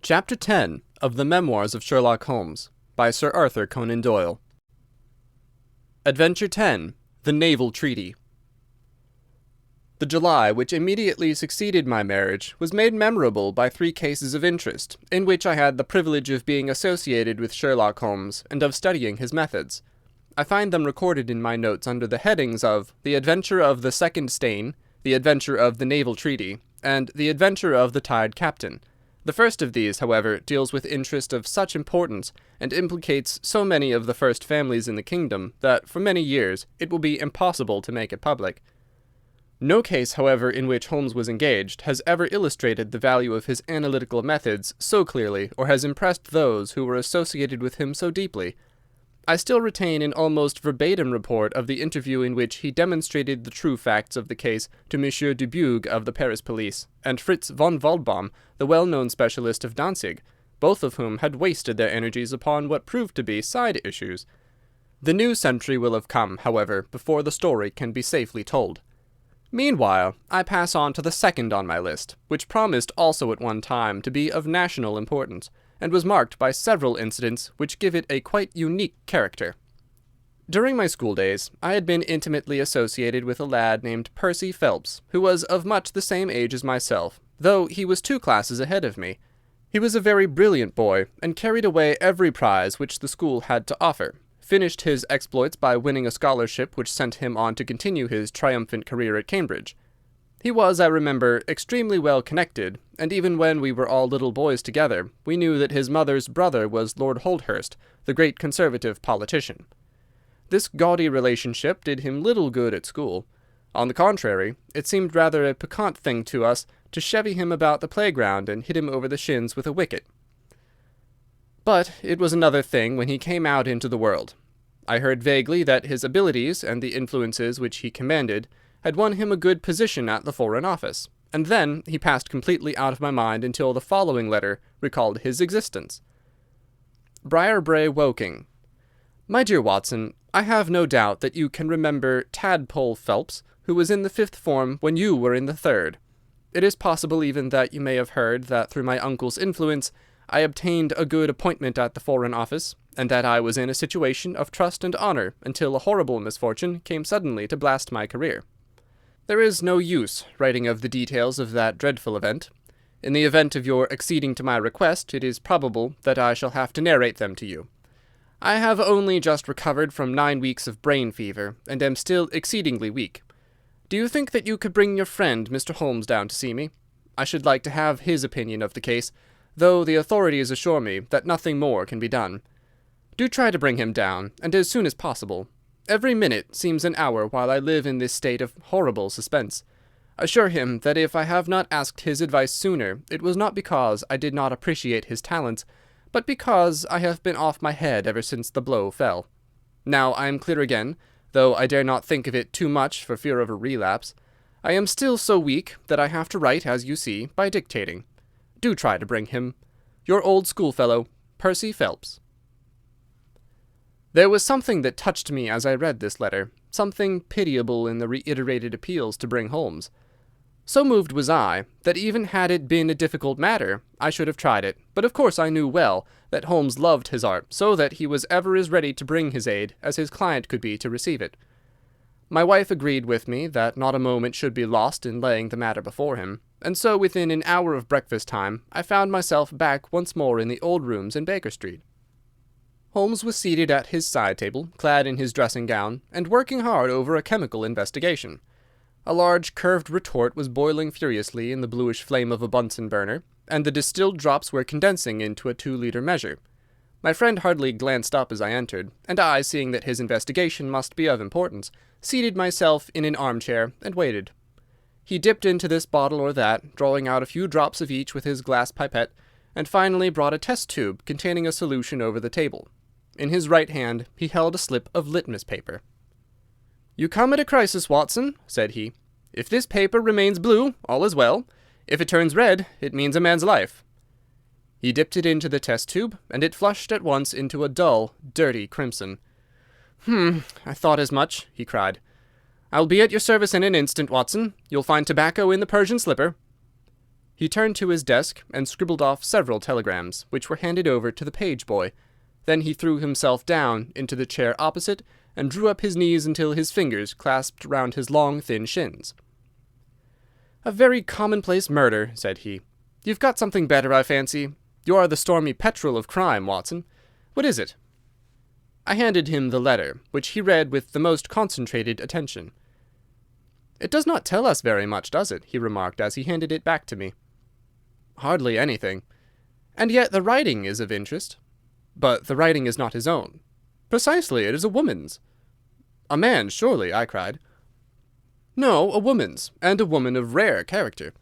Chapter 10 of the Memoirs of Sherlock Holmes, by Sir Arthur Conan Doyle. Adventure 10. The Naval Treaty. The July which immediately succeeded my marriage was made memorable by 3 cases of interest, in which I had the privilege of being associated with Sherlock Holmes and of studying his methods. I find them recorded in my notes under the headings of The Adventure of the Second Stain, The Adventure of the Naval Treaty, and The Adventure of the Tied Captain. The first of these, however, deals with interest of such importance, and implicates so many of the first families in the kingdom, that for many years it will be impossible to make it public. No case, however, in which Holmes was engaged has ever illustrated the value of his analytical methods so clearly, or has impressed those who were associated with him so deeply. I still retain an almost verbatim report of the interview in which he demonstrated the true facts of the case to Monsieur Dubuque of the Paris police, and Fritz von Waldbaum, the well-known specialist of Danzig, both of whom had wasted their energies upon what proved to be side issues. The new century will have come, however, before the story can be safely told. Meanwhile, I pass on to the second on my list, which promised also at one time to be of national importance, and was marked by several incidents which give it a quite unique character. During my school days, I had been intimately associated with a lad named Percy Phelps, who was of much the same age as myself, though he was 2 classes ahead of me. He was a very brilliant boy, and carried away every prize which the school had to offer, finished his exploits by winning a scholarship which sent him on to continue his triumphant career at Cambridge. He was, I remember, extremely well connected, and even when we were all little boys together, we knew that his mother's brother was Lord Holdhurst, the great Conservative politician. This gaudy relationship did him little good at school. On the contrary, it seemed rather a piquant thing to us to chevy him about the playground and hit him over the shins with a wicket. But it was another thing when he came out into the world. I heard vaguely that his abilities and the influences which he commanded had won him a good position at the Foreign Office, and then he passed completely out of my mind until the following letter recalled his existence. Briarbrae, Woking. My dear Watson, I have no doubt that you can remember Tadpole Phelps, who was in the 5th form when you were in the 3rd. It is possible even that you may have heard that through my uncle's influence I obtained a good appointment at the Foreign Office, and that I was in a situation of trust and honour until a horrible misfortune came suddenly to blast my career. There is no use writing of the details of that dreadful event. In the event of your acceding to my request, it is probable that I shall have to narrate them to you. I have only just recovered from 9 weeks of brain fever, and am still exceedingly weak. Do you think that you could bring your friend Mr. Holmes down to see me? I should like to have his opinion of the case, though the authorities assure me that nothing more can be done. Do try to bring him down, and as soon as possible. Every minute seems an hour while I live in this state of horrible suspense. Assure him that if I have not asked his advice sooner, it was not because I did not appreciate his talents, but because I have been off my head ever since the blow fell. Now I am clear again, though I dare not think of it too much for fear of a relapse. I am still so weak that I have to write, as you see, by dictating. Do try to bring him. Your old schoolfellow, Percy Phelps. There was something that touched me as I read this letter, something pitiable in the reiterated appeals to bring Holmes. So moved was I, that even had it been a difficult matter, I should have tried it, but of course I knew well that Holmes loved his art, so that he was ever as ready to bring his aid as his client could be to receive it. My wife agreed with me that not a moment should be lost in laying the matter before him, and so within an hour of breakfast time I found myself back once more in the old rooms in Baker Street. Holmes was seated at his side table, clad in his dressing gown, and working hard over a chemical investigation. A large curved retort was boiling furiously in the bluish flame of a Bunsen burner, and the distilled drops were condensing into a 2-liter measure. My friend hardly glanced up as I entered, and I, seeing that his investigation must be of importance, seated myself in an armchair and waited. He dipped into this bottle or that, drawing out a few drops of each with his glass pipette, and finally brought a test tube containing a solution over the table. In his right hand he held a slip of litmus paper. "You come at a crisis, Watson," said he. "If this paper remains blue, all is well. If it turns red, it means a man's life." He dipped it into the test tube, and it flushed at once into a dull, dirty crimson. I thought as much," he cried. "I'll be at your service in an instant, Watson. You'll find tobacco in the Persian slipper." He turned to his desk and scribbled off several telegrams, which were handed over to the page boy. Then he threw himself down into the chair opposite and drew up his knees until his fingers clasped round his long, thin shins. "A very commonplace murder," said he. "You've got something better, I fancy. You are the stormy petrel of crime, Watson. What is it?" I handed him the letter, which he read with the most concentrated attention. "It does not tell us very much, does it?" he remarked as he handed it back to me. "Hardly anything. And yet the writing is of interest." "But the writing is not his own." "Precisely, it is a woman's." "A man's, surely," I cried. "No, a woman's, and a woman of rare character.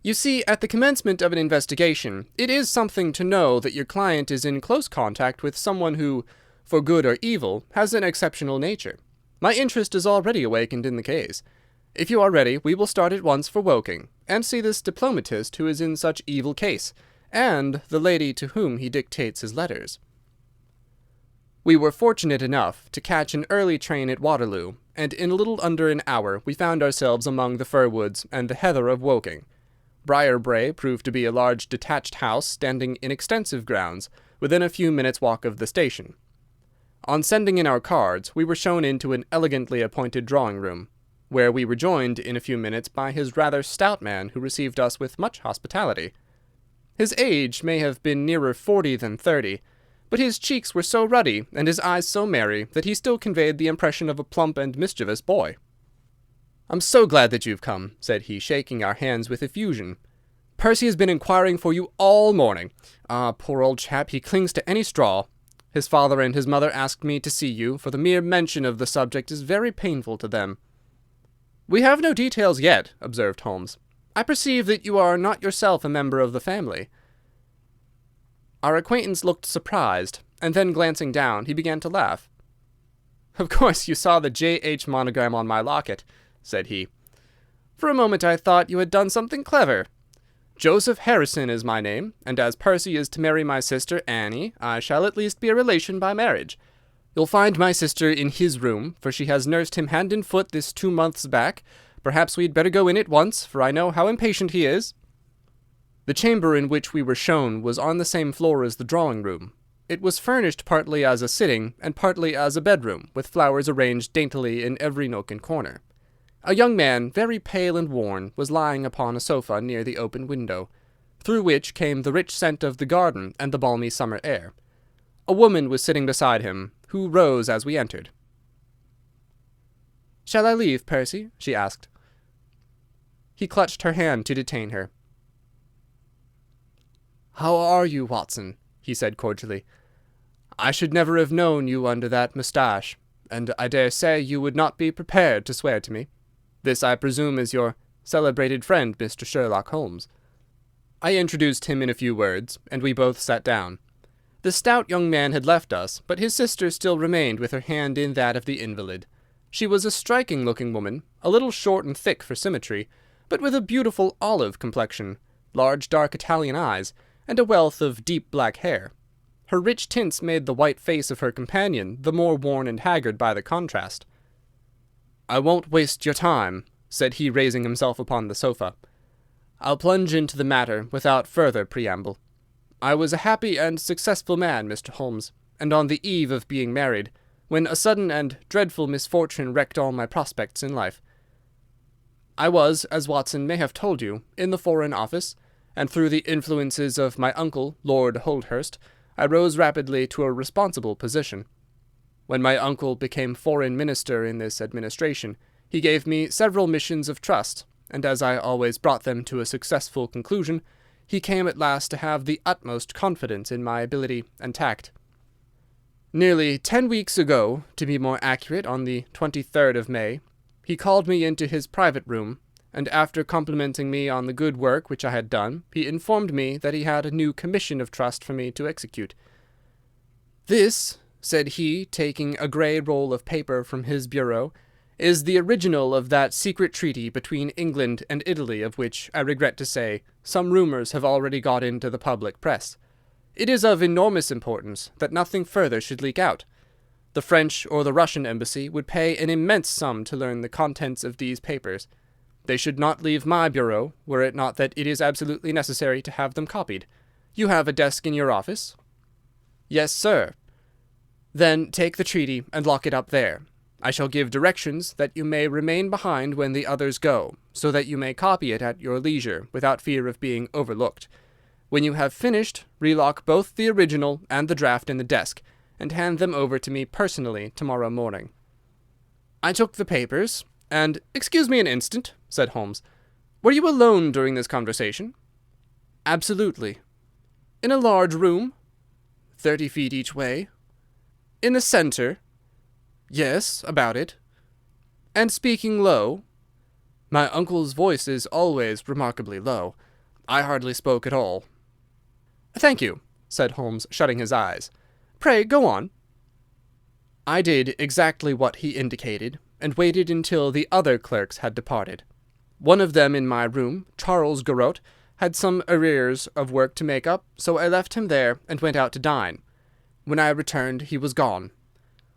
You see, at the commencement of an investigation, it is something to know that your client is in close contact with someone who, for good or evil, has an exceptional nature. My interest is already awakened in the case. If you are ready, we will start at once for Woking, and see this diplomatist who is in such evil case, and the lady to whom he dictates his letters." We were fortunate enough to catch an early train at Waterloo, and in a little under an hour we found ourselves among the fir woods and the heather of Woking. Briarbrae proved to be a large detached house standing in extensive grounds, within a few minutes' walk of the station. On sending in our cards, we were shown into an elegantly appointed drawing-room, where we were joined in a few minutes by his rather stout man, who received us with much hospitality. His age may have been nearer 40 than 30, but his cheeks were so ruddy and his eyes so merry that he still conveyed the impression of a plump and mischievous boy. "I'm so glad that you've come," said he, shaking our hands with effusion. "Percy has been inquiring for you all morning. Ah, poor old chap, he clings to any straw. His father and his mother asked me to see you, for the mere mention of the subject is very painful to them." "We have no details yet," observed Holmes. "I perceive that you are not yourself a member of the family." Our acquaintance looked surprised, and then glancing down, he began to laugh. "Of course you saw the J.H. monogram on my locket," said he. "For a moment I thought you had done something clever. Joseph Harrison is my name, and as Percy is to marry my sister Annie, I shall at least be a relation by marriage. You'll find my sister in his room, for she has nursed him hand and foot this 2 months back. Perhaps we'd better go in at once, for I know how impatient he is." The chamber in which we were shown was on the same floor as the drawing-room. It was furnished partly as a sitting and partly as a bedroom, with flowers arranged daintily in every nook and corner. A young man, very pale and worn, was lying upon a sofa near the open window, through which came the rich scent of the garden and the balmy summer air. A woman was sitting beside him, who rose as we entered. "Shall I leave, Percy?" she asked. He clutched her hand to detain her. "How are you, Watson?" he said cordially. "I should never have known you under that moustache, and I dare say you would not be prepared to swear to me. This, I presume, is your celebrated friend, Mr. Sherlock Holmes." I introduced him in a few words, and we both sat down. The stout young man had left us, but his sister still remained with her hand in that of the invalid. She was a striking-looking woman, a little short and thick for symmetry, but with a beautiful olive complexion, large dark Italian eyes, and a wealth of deep black hair. Her rich tints made the white face of her companion the more worn and haggard by the contrast. "I won't waste your time," said he, raising himself upon the sofa. "I'll plunge into the matter without further preamble. I was a happy and successful man, Mr. Holmes, and on the eve of being married, when a sudden and dreadful misfortune wrecked all my prospects in life. I was, as Watson may have told you, in the Foreign Office, and through the influences of my uncle, Lord Holdhurst, I rose rapidly to a responsible position. When my uncle became Foreign Minister in this administration, he gave me several missions of trust, and as I always brought them to a successful conclusion, he came at last to have the utmost confidence in my ability and tact. Nearly 10 weeks ago, to be more accurate, on the 23rd of May, he called me into his private room, and after complimenting me on the good work which I had done, he informed me that he had a new commission of trust for me to execute. "This," said he, taking a grey roll of paper from his bureau, "is the original of that secret treaty between England and Italy of which, I regret to say, some rumours have already got into the public press. It is of enormous importance that nothing further should leak out. The French or the Russian embassy would pay an immense sum to learn the contents of these papers. They should not leave my bureau, were it not that it is absolutely necessary to have them copied. You have a desk in your office?" "Yes, sir." "Then take the treaty and lock it up there. I shall give directions that you may remain behind when the others go, so that you may copy it at your leisure without fear of being overlooked. When you have finished, relock both the original and the draft in the desk, and hand them over to me personally tomorrow morning." I took the papers, and— "Excuse me an instant," said Holmes. "Were you alone during this conversation?" "Absolutely." "In a large room?" 30 feet each way." "In the centre?" "Yes, about it." "And speaking low?" "My uncle's voice is always remarkably low. I hardly spoke at all." "Thank you," said Holmes, shutting his eyes. "Pray go on." I did exactly what he indicated, and waited until the other clerks had departed. One of them in my room, Charles Garrot, had some arrears of work to make up, so I left him there and went out to dine. When I returned he was gone.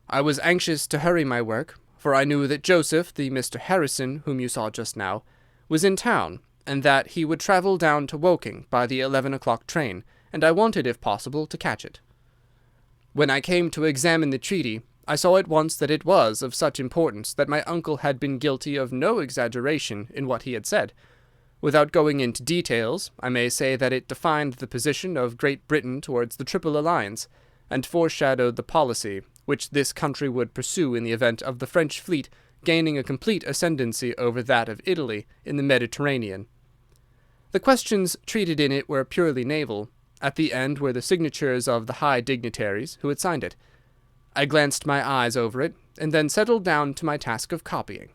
I was anxious to hurry my work, for I knew that Joseph, the Mr. Harrison whom you saw just now, was in town, and that he would travel down to Woking by the 11 o'clock train, and I wanted, if possible, to catch it. When I came to examine the treaty, I saw at once that it was of such importance that my uncle had been guilty of no exaggeration in what he had said. Without going into details, I may say that it defined the position of Great Britain towards the Triple Alliance, and foreshadowed the policy which this country would pursue in the event of the French fleet gaining a complete ascendancy over that of Italy in the Mediterranean. The questions treated in it were purely naval. At the end were the signatures of the high dignitaries who had signed it. I glanced my eyes over it, and then settled down to my task of copying.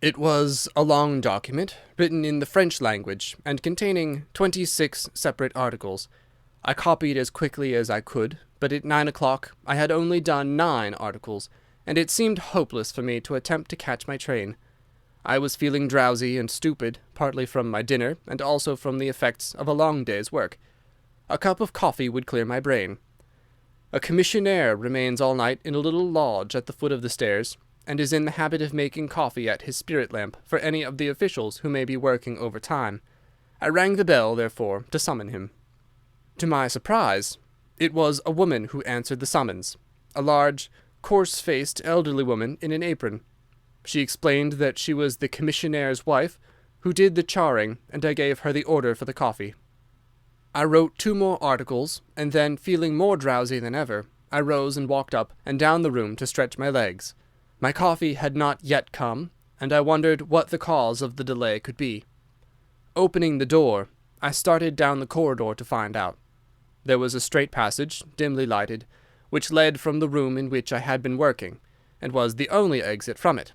It was a long document, written in the French language, and containing 26 separate articles. I copied as quickly as I could, but at 9 o'clock I had only done 9 articles, and it seemed hopeless for me to attempt to catch my train. I was feeling drowsy and stupid, partly from my dinner, and also from the effects of a long day's work. A cup of coffee would clear my brain. A commissionaire remains all night in a little lodge at the foot of the stairs, and is in the habit of making coffee at his spirit lamp for any of the officials who may be working overtime. I rang the bell, therefore, to summon him. To my surprise, it was a woman who answered the summons, a large, coarse-faced, elderly woman in an apron. She explained that she was the commissionnaire's wife, who did the charring, and I gave her the order for the coffee. I wrote 2 more articles, and then, feeling more drowsy than ever, I rose and walked up and down the room to stretch my legs. My coffee had not yet come, and I wondered what the cause of the delay could be. Opening the door, I started down the corridor to find out. There was a straight passage, dimly lighted, which led from the room in which I had been working, and was the only exit from it.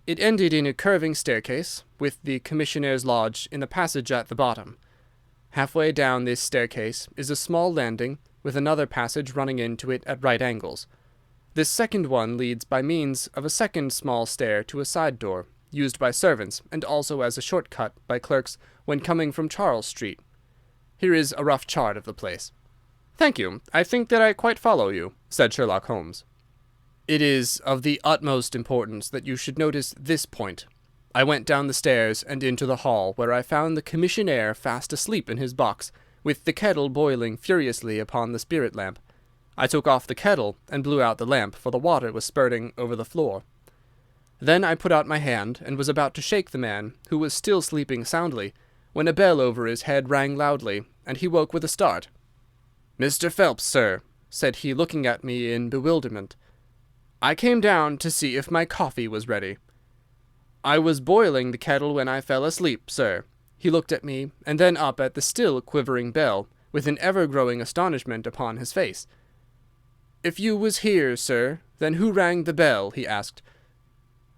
It ended in a curving staircase, with the commissionnaire's lodge in the passage at the bottom. Halfway down this staircase is a small landing, with another passage running into it at right angles. This second one leads by means of a second small stair to a side door, used by servants, and also as a short cut by clerks when coming from Charles Street. Here is a rough chart of the place. "Thank you. I think that I quite follow you," said Sherlock Holmes. "It is of the utmost importance that you should notice this point." I went down the stairs and into the hall, where I found the commissionaire fast asleep in his box, with the kettle boiling furiously upon the spirit lamp. I took off the kettle and blew out the lamp, for the water was spurting over the floor. Then I put out my hand and was about to shake the man, who was still sleeping soundly, when a bell over his head rang loudly, and he woke with a start. "Mr. Phelps, sir," said he, looking at me in bewilderment. "I came down to see if my coffee was ready." "I was boiling the kettle when I fell asleep, sir." He looked at me, and then up at the still quivering bell, with an ever-growing astonishment upon his face. "If you was here, sir, then who rang the bell?" he asked.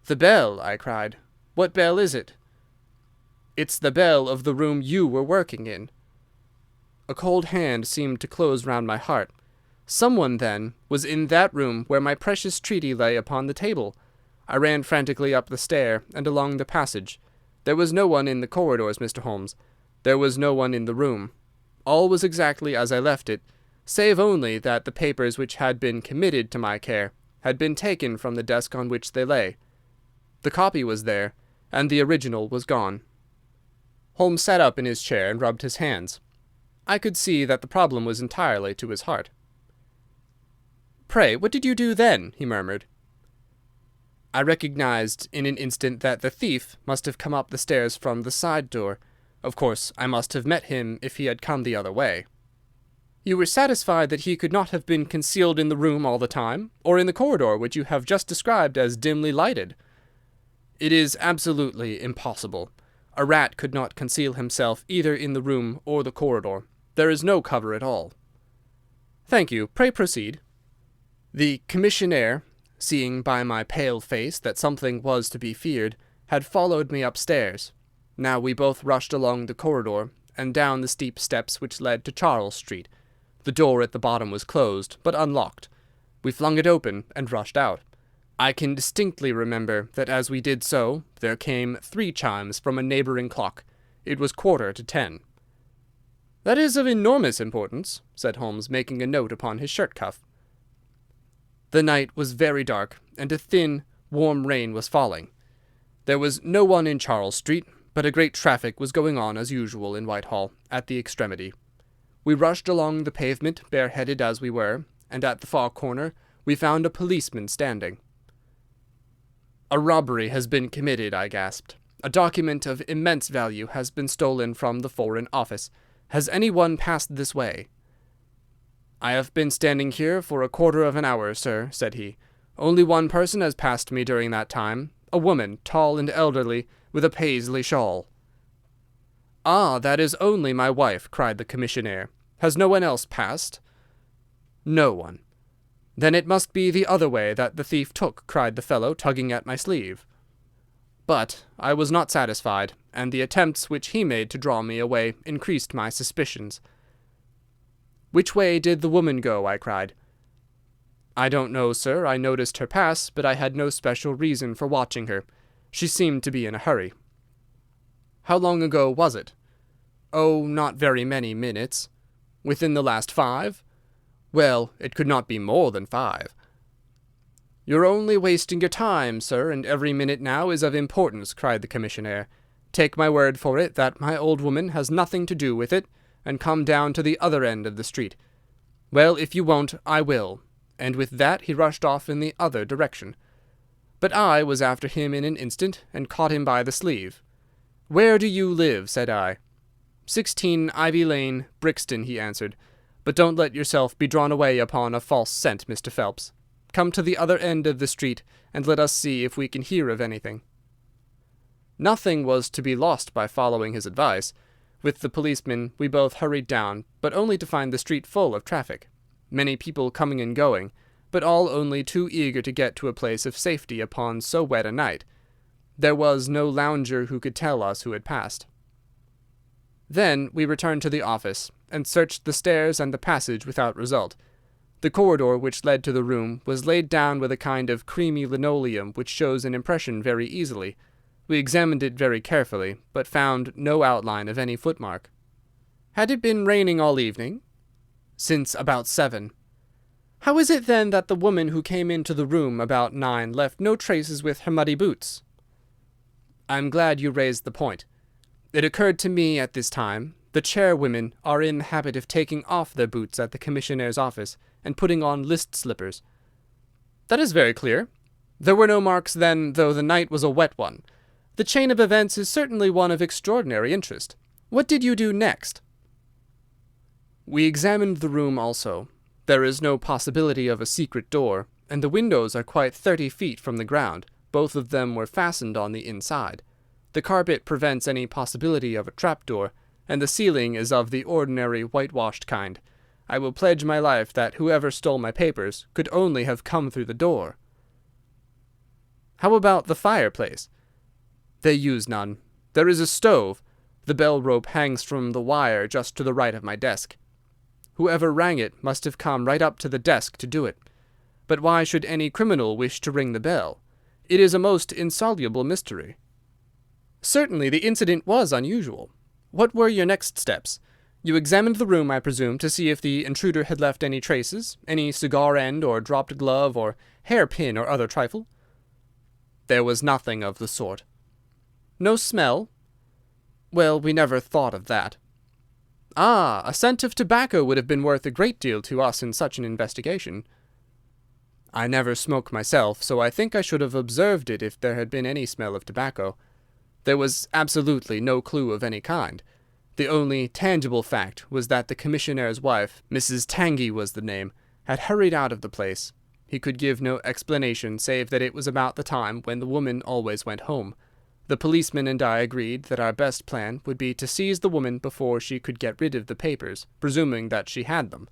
"The bell," I cried. "What bell is it?" "It's the bell of the room you were working in." A cold hand seemed to close round my heart. Someone, then, was in that room where my precious treaty lay upon the table. I ran frantically up the stair and along the passage. There was no one in the corridors, Mr. Holmes. There was no one in the room. All was exactly as I left it, save only that the papers which had been committed to my care had been taken from the desk on which they lay. The copy was there, and the original was gone. Holmes sat up in his chair and rubbed his hands. I could see that the problem was entirely to his heart. "Pray, what did you do then?" he murmured. I recognized in an instant that the thief must have come up the stairs from the side door. Of course, I must have met him if he had come the other way. "You were satisfied that he could not have been concealed in the room all the time, or in the corridor which you have just described as dimly lighted?" "It is absolutely impossible. A rat could not conceal himself either in the room or the corridor. There is no cover at all." "Thank you. Pray proceed." "The commissionaire, seeing by my pale face that something was to be feared, had followed me upstairs. Now we both rushed along the corridor and down the steep steps which led to Charles Street. The door at the bottom was closed, but unlocked. We flung it open and rushed out. I can distinctly remember that as we did so, there came 3 chimes from a neighbouring clock. It was 10:15. "That is of enormous importance," said Holmes, making a note upon his shirt cuff. "The night was very dark, and a thin, warm rain was falling. There was no one in Charles Street, but a great traffic was going on as usual in Whitehall, at the extremity. We rushed along the pavement, bareheaded as we were, and at the far corner we found a policeman standing. "A robbery has been committed," I gasped. "A document of immense value has been stolen from the Foreign Office. Has any one passed this way?" "I have been standing here for a quarter of an hour, sir," said he. "Only one person has passed me during that time, a woman, tall and elderly, with a Paisley shawl." "Ah, that is only my wife," cried the commissionaire. "Has no one else passed?" "No one." "Then it must be the other way that the thief took," cried the fellow, tugging at my sleeve. But I was not satisfied, and the attempts which he made to draw me away increased my suspicions. "Which way did the woman go?" I cried. "I don't know, sir. I noticed her pass, but I had no special reason for watching her. She seemed to be in a hurry." "How long ago was it?" "Oh, not very many minutes." "Within the last 5? "Well, it could not be more than 5. "You're only wasting your time, sir, and every minute now is of importance," cried the commissionaire. "Take my word for it that my old woman has nothing to do with it, and come down to the other end of the street. Well, if you won't, I will." And with that he rushed off in the other direction. But I was after him in an instant, and caught him by the sleeve. "Where do you live?" said I. 16 Ivy Lane, Brixton," he answered. "But don't let yourself be drawn away upon a false scent, Mr. Phelps. Come to the other end of the street, and let us see if we can hear of anything." Nothing was to be lost by following his advice. With the policeman we both hurried down, but only to find the street full of traffic. Many people coming and going, but all only too eager to get to a place of safety upon so wet a night. There was no lounger who could tell us who had passed. Then we returned to the office, and searched the stairs and the passage without result. The corridor which led to the room was laid down with a kind of creamy linoleum which shows an impression very easily. We examined it very carefully, but found no outline of any footmark. "Had it been raining all evening?" "Since about 7. "How is it, then, that the woman who came into the room about 9 left no traces with her muddy boots?" "I am glad you raised the point. It occurred to me at this time. The chairwomen are in the habit of taking off their boots at the commissionnaire's office and putting on list slippers." "That is very clear. There were no marks, then, though the night was a wet one. The chain of events is certainly one of extraordinary interest. What did you do next?" "We examined the room also. There is no possibility of a secret door, and the windows are quite 30 feet from the ground. Both of them were fastened on the inside. The carpet prevents any possibility of a trapdoor, and the ceiling is of the ordinary whitewashed kind. I will pledge my life that whoever stole my papers could only have come through the door." "How about the fireplace?" "They use none. There is a stove. The bell rope hangs from the wire just to the right of my desk. Whoever rang it must have come right up to the desk to do it. But why should any criminal wish to ring the bell? It is a most insoluble mystery." "Certainly the incident was unusual. What were your next steps? You examined the room, I presume, to see if the intruder had left any traces, any cigar end or dropped glove or hair-pin or other trifle?" "There was nothing of the sort." No smell? Well, we never thought of that. Ah, a scent of tobacco would have been worth a great deal to us in such an investigation. I never smoke myself, so I think I should have observed it if there had been any smell of tobacco. There was absolutely no clue of any kind. The only tangible fact was that the commissionnaire's wife, Mrs. Tangy was the name, had hurried out of the place. He could give no explanation save that it was about the time when the woman always went home. The policeman and I agreed that our best plan would be to seize the woman before she could get rid of the papers, presuming that she had them.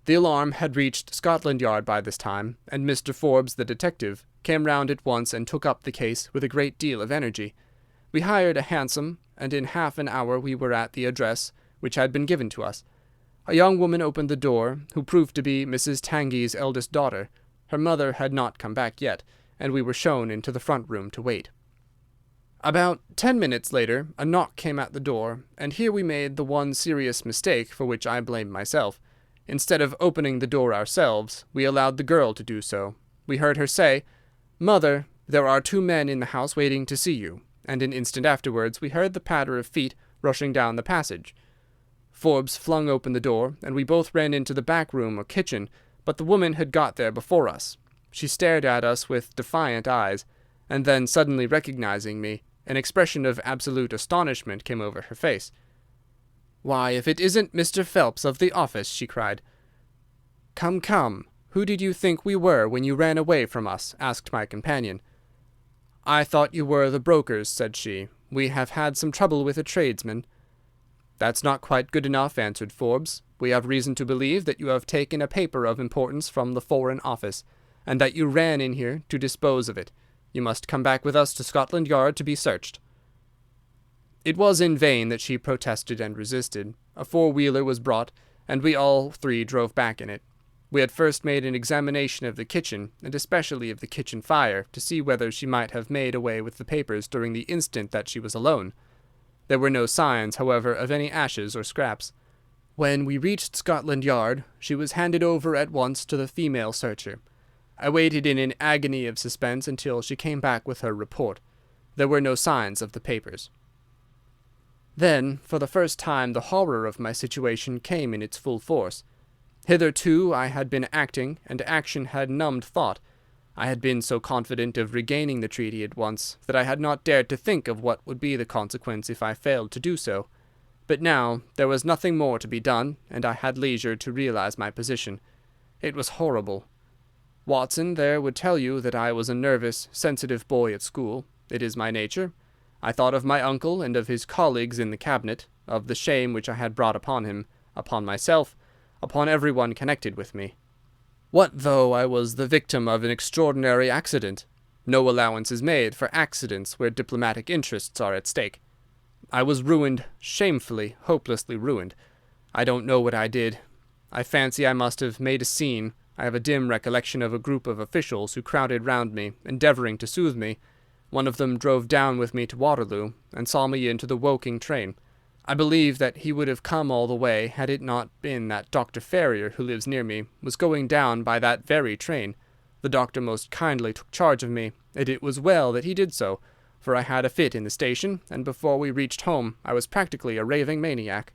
The alarm had reached Scotland Yard by this time, and Mr. Forbes, the detective, came round at once and took up the case with a great deal of energy. We hired a hansom, and in half an hour we were at the address which had been given to us. A young woman opened the door, who proved to be Mrs. Tangy's eldest daughter. Her mother had not come back yet, and we were shown into the front room to wait. About 10 minutes later, a knock came at the door, and here we made the one serious mistake for which I blame myself. Instead of opening the door ourselves, we allowed the girl to do so. We heard her say, "Mother, there are 2 men in the house waiting to see you," and an instant afterwards we heard the patter of feet rushing down the passage. Forbes flung open the door, and we both ran into the back room or kitchen, but the woman had got there before us. She stared at us with defiant eyes, and then, suddenly recognizing me, an expression of absolute astonishment came over her face. "Why, if it isn't Mr. Phelps of the office!" she cried. "Come, come, who did you think we were when you ran away from us?" asked my companion. "I thought you were the brokers," said she. "We have had some trouble with a tradesman." "That's not quite good enough," answered Forbes. "We have reason to believe that you have taken a paper of importance from the Foreign Office, and that you ran in here to dispose of it. You must come back with us to Scotland Yard to be searched." It was in vain that she protested and resisted. A 4-wheeler was brought, and we all 3 drove back in it. We had first made an examination of the kitchen, and especially of the kitchen fire, to see whether she might have made away with the papers during the instant that she was alone. There were no signs, however, of any ashes or scraps. When we reached Scotland Yard, she was handed over at once to the female searcher. I waited in an agony of suspense until she came back with her report. There were no signs of the papers. Then, for the first time, the horror of my situation came in its full force. Hitherto I had been acting, and action had numbed thought. I had been so confident of regaining the treaty at once that I had not dared to think of what would be the consequence if I failed to do so. But now there was nothing more to be done, and I had leisure to realize my position. It was horrible. Watson there would tell you that I was a nervous, sensitive boy at school. It is my nature. I thought of my uncle and of his colleagues in the cabinet, of the shame which I had brought upon him, upon myself, upon everyone connected with me. What though I was the victim of an extraordinary accident? No allowance is made for accidents where diplomatic interests are at stake. I was ruined, shamefully, hopelessly ruined. I don't know what I did. I fancy I must have made a scene. I have a dim recollection of a group of officials who crowded round me, endeavouring to soothe me. One of them drove down with me to Waterloo, and saw me into the Woking train. I believe that he would have come all the way had it not been that Dr. Ferrier, who lives near me, was going down by that very train. The doctor most kindly took charge of me, and it was well that he did so, for I had a fit in the station, and before we reached home I was practically a raving maniac.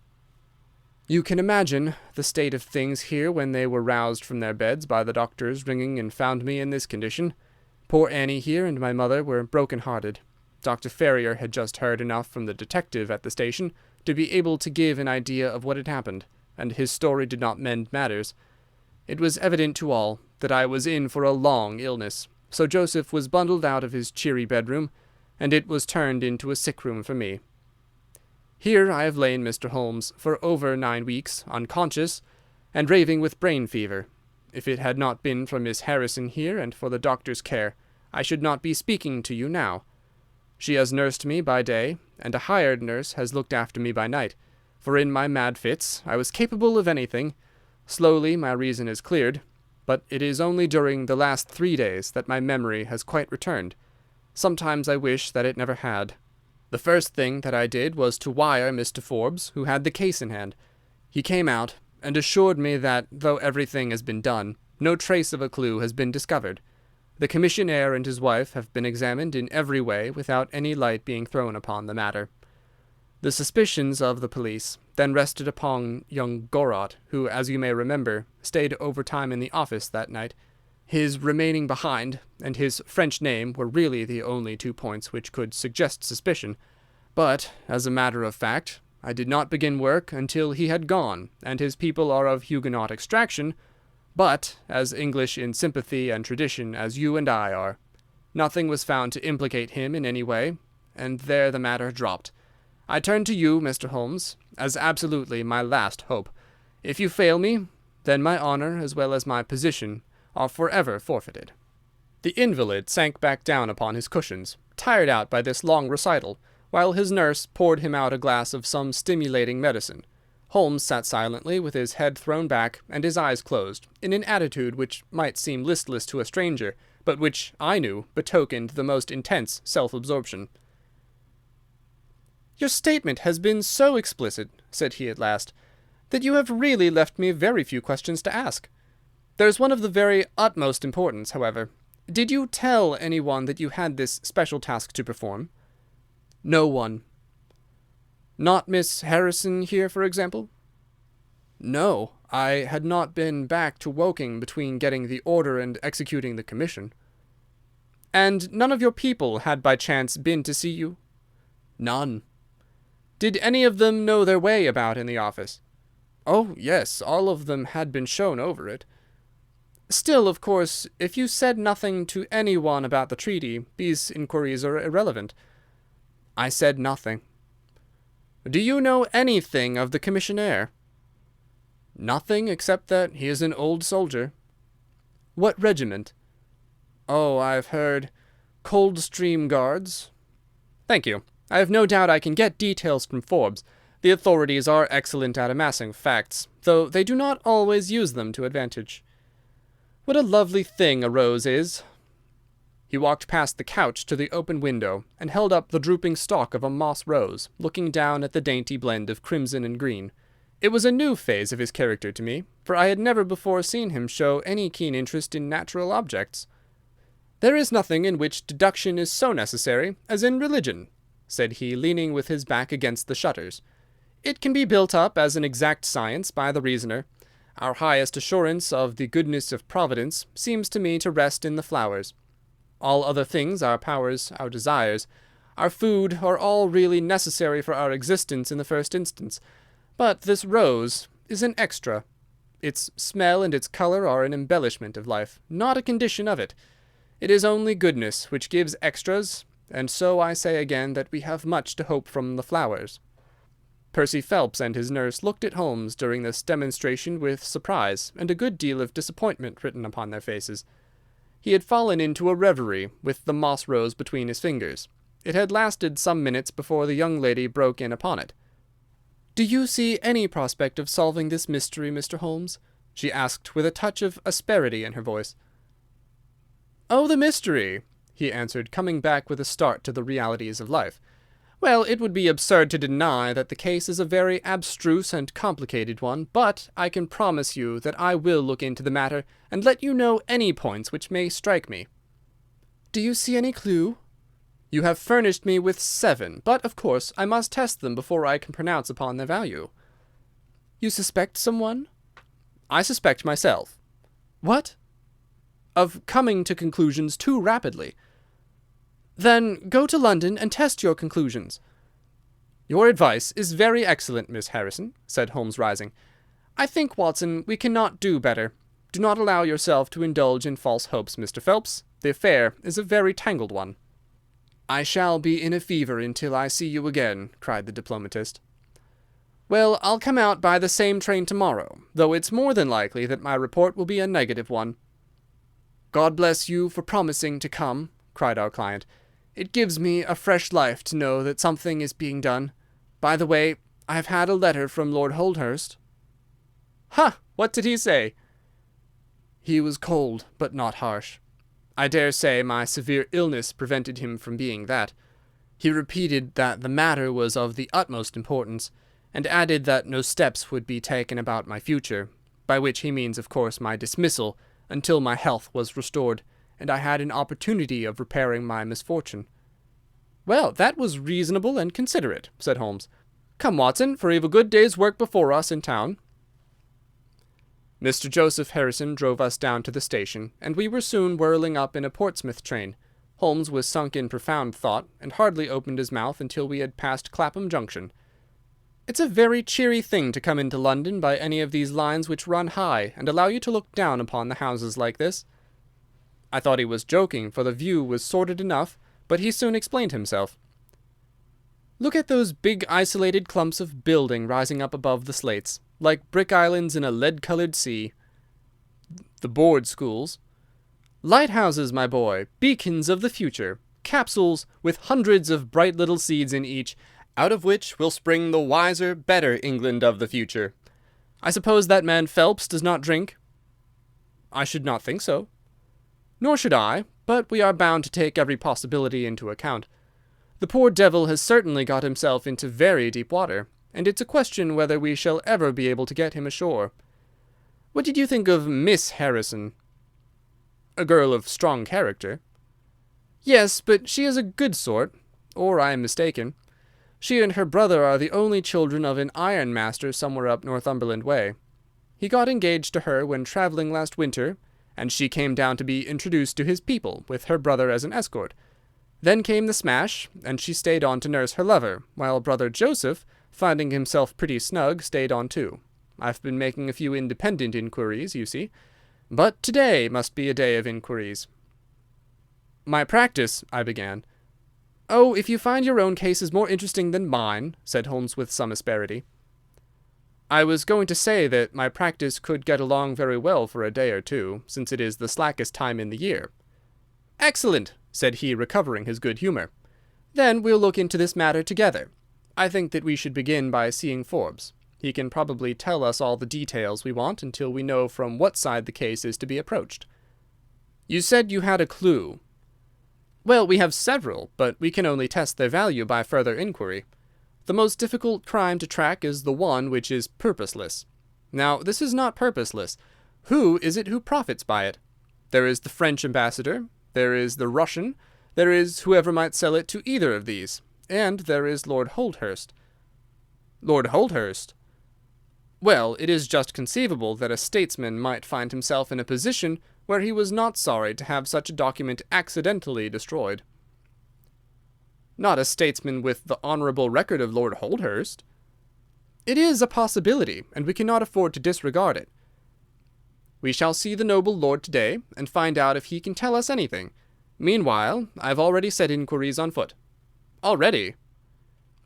You can imagine the state of things here when they were roused from their beds by the doctor's ringing and found me in this condition. Poor Annie here and my mother were broken-hearted. Dr. Ferrier had just heard enough from the detective at the station to be able to give an idea of what had happened, and his story did not mend matters. It was evident to all that I was in for a long illness, so Joseph was bundled out of his cheery bedroom, and it was turned into a sick-room for me. Here I have lain, Mr. Holmes, for over 9 weeks, unconscious, and raving with brain fever. If it had not been for Miss Harrison here and for the doctor's care, I should not be speaking to you now. She has nursed me by day, and a hired nurse has looked after me by night, for in my mad fits I was capable of anything. Slowly my reason is cleared, but it is only during the last 3 days that my memory has quite returned. Sometimes I wish that it never had. The first thing that I did was to wire Mr. Forbes, who had the case in hand. He came out, and assured me that, though everything has been done, no trace of a clue has been discovered. The commissionaire and his wife have been examined in every way without any light being thrown upon the matter. The suspicions of the police then rested upon young Gorot, who, as you may remember, stayed overtime in the office that night. His remaining behind and his French name were really the only 2 points which could suggest suspicion. But, as a matter of fact, I did not begin work until he had gone, and his people are of Huguenot extraction, but as English in sympathy and tradition as you and I are. Nothing was found to implicate him in any way, and there the matter dropped. I turn to you, Mr. Holmes, as absolutely my last hope. If you fail me, then my honor as well as my position are forever forfeited." The invalid sank back down upon his cushions, tired out by this long recital, while his nurse poured him out a glass of some stimulating medicine. Holmes sat silently, with his head thrown back and his eyes closed, in an attitude which might seem listless to a stranger, but which, I knew, betokened the most intense self-absorption. "Your statement has been so explicit," said he at last, "that you have really left me very few questions to ask. There is one of the very utmost importance, however. Did you tell anyone that you had this special task to perform?" "No one." "Not Miss Harrison here, for example?" "No. I had not been back to Woking between getting the order and executing the commission." "And none of your people had by chance been to see you?" "None." "Did any of them know their way about in the office?" "Oh, yes, all of them had been shown over it." "Still, of course, if you said nothing to anyone about the treaty, these inquiries are irrelevant." "I said nothing." "Do you know anything of the commissionaire?" "Nothing, except that he is an old soldier." "What regiment?" "Oh, I've heard Coldstream Guards." "Thank you. I have no doubt I can get details from Forbes. The authorities are excellent at amassing facts, though they do not always use them to advantage. What a lovely thing a rose is!" He walked past the couch to the open window, and held up the drooping stalk of a moss rose, looking down at the dainty blend of crimson and green. It was a new phase of his character to me, for I had never before seen him show any keen interest in natural objects. "There is nothing in which deduction is so necessary as in religion," said he, leaning with his back against the shutters. "It can be built up as an exact science by the reasoner. Our highest assurance of the goodness of Providence seems to me to rest in the flowers. All other things, our powers, our desires, our food, are all really necessary for our existence in the first instance. But this rose is an extra. Its smell and its colour are an embellishment of life, not a condition of it. It is only goodness which gives extras, and so I say again that we have much to hope from the flowers." Percy Phelps and his nurse looked at Holmes during this demonstration with surprise and a good deal of disappointment written upon their faces. He had fallen into a reverie, with the moss rose between his fingers. It had lasted some minutes before the young lady broke in upon it. "Do you see any prospect of solving this mystery, Mr. Holmes?" she asked, with a touch of asperity in her voice. "Oh, the mystery," he answered, coming back with a start to the realities of life. "Well, it would be absurd to deny that the case is a very abstruse and complicated one, but I can promise you that I will look into the matter and let you know any points which may strike me." "Do you see any clue?" "You have furnished me with 7, but, of course, I must test them before I can pronounce upon their value." "You suspect someone?" "I suspect myself." "What?" "Of coming to conclusions too rapidly." "Then go to London and test your conclusions." "Your advice is very excellent, Miss Harrison," said Holmes, rising. "I think, Watson, we cannot do better. Do not allow yourself to indulge in false hopes, Mr. Phelps. The affair is a very tangled one." "I shall be in a fever until I see you again," cried the diplomatist. "Well, I'll come out by the same train tomorrow, though it's more than likely that my report will be a negative one." "God bless you for promising to come," cried our client. "It gives me a fresh life to know that something is being done. By the way, I have had a letter from Lord Holdhurst." "Ha! What did he say?" "He was cold, but not harsh. I dare say my severe illness prevented him from being that. He repeated that the matter was of the utmost importance, and added that no steps would be taken about my future, by which he means, of course, my dismissal, until my health was restored, and I had an opportunity of repairing my misfortune." "Well, that was reasonable and considerate," said Holmes. "Come, Watson, for we've a good day's work before us in town." Mr. Joseph Harrison drove us down to the station, and we were soon whirling up in a Portsmouth train. Holmes was sunk in profound thought, and hardly opened his mouth until we had passed Clapham Junction. "It's a very cheery thing to come into London by any of these lines which run high, and allow you to look down upon the houses like this." I thought he was joking, for the view was sordid enough, but he soon explained himself. "Look at those big isolated clumps of building rising up above the slates, like brick islands in a lead-coloured sea. The board schools. Lighthouses, my boy, beacons of the future, capsules with hundreds of bright little seeds in each, out of which will spring the wiser, better England of the future. I suppose that man Phelps does not drink?" "I should not think so." "Nor should I, but we are bound to take every possibility into account. The poor devil has certainly got himself into very deep water, and it's a question whether we shall ever be able to get him ashore. What did you think of Miss Harrison?" "A girl of strong character." "Yes, but she is a good sort, or I am mistaken. She and her brother are the only children of an ironmaster somewhere up Northumberland way. He got engaged to her when travelling last winter, and she came down to be introduced to his people, with her brother as an escort. Then came the smash, and she stayed on to nurse her lover, while brother Joseph, finding himself pretty snug, stayed on too. I've been making a few independent inquiries, you see. But today must be a day of inquiries." "My practice," I began. "Oh, if you find your own cases more interesting than mine," said Holmes with some asperity. "I was going to say that my practice could get along very well for a day or two, since it is the slackest time in the year." "Excellent," said he, recovering his good humour. "Then we'll look into this matter together. I think that we should begin by seeing Forbes. He can probably tell us all the details we want until we know from what side the case is to be approached." "You said you had a clue." "Well, we have several, but we can only test their value by further inquiry. The most difficult crime to track is the one which is purposeless. Now, this is not purposeless. Who is it who profits by it? There is the French ambassador, there is the Russian, there is whoever might sell it to either of these, and there is Lord Holdhurst." "Lord Holdhurst?" "Well, it is just conceivable that a statesman might find himself in a position where he was not sorry to have such a document accidentally destroyed." "Not a statesman with the honourable record of Lord Holdhurst." "It is a possibility, and we cannot afford to disregard it." "We shall see the noble lord to-day, and find out if he can tell us anything. Meanwhile, I have already set inquiries on foot." "Already?"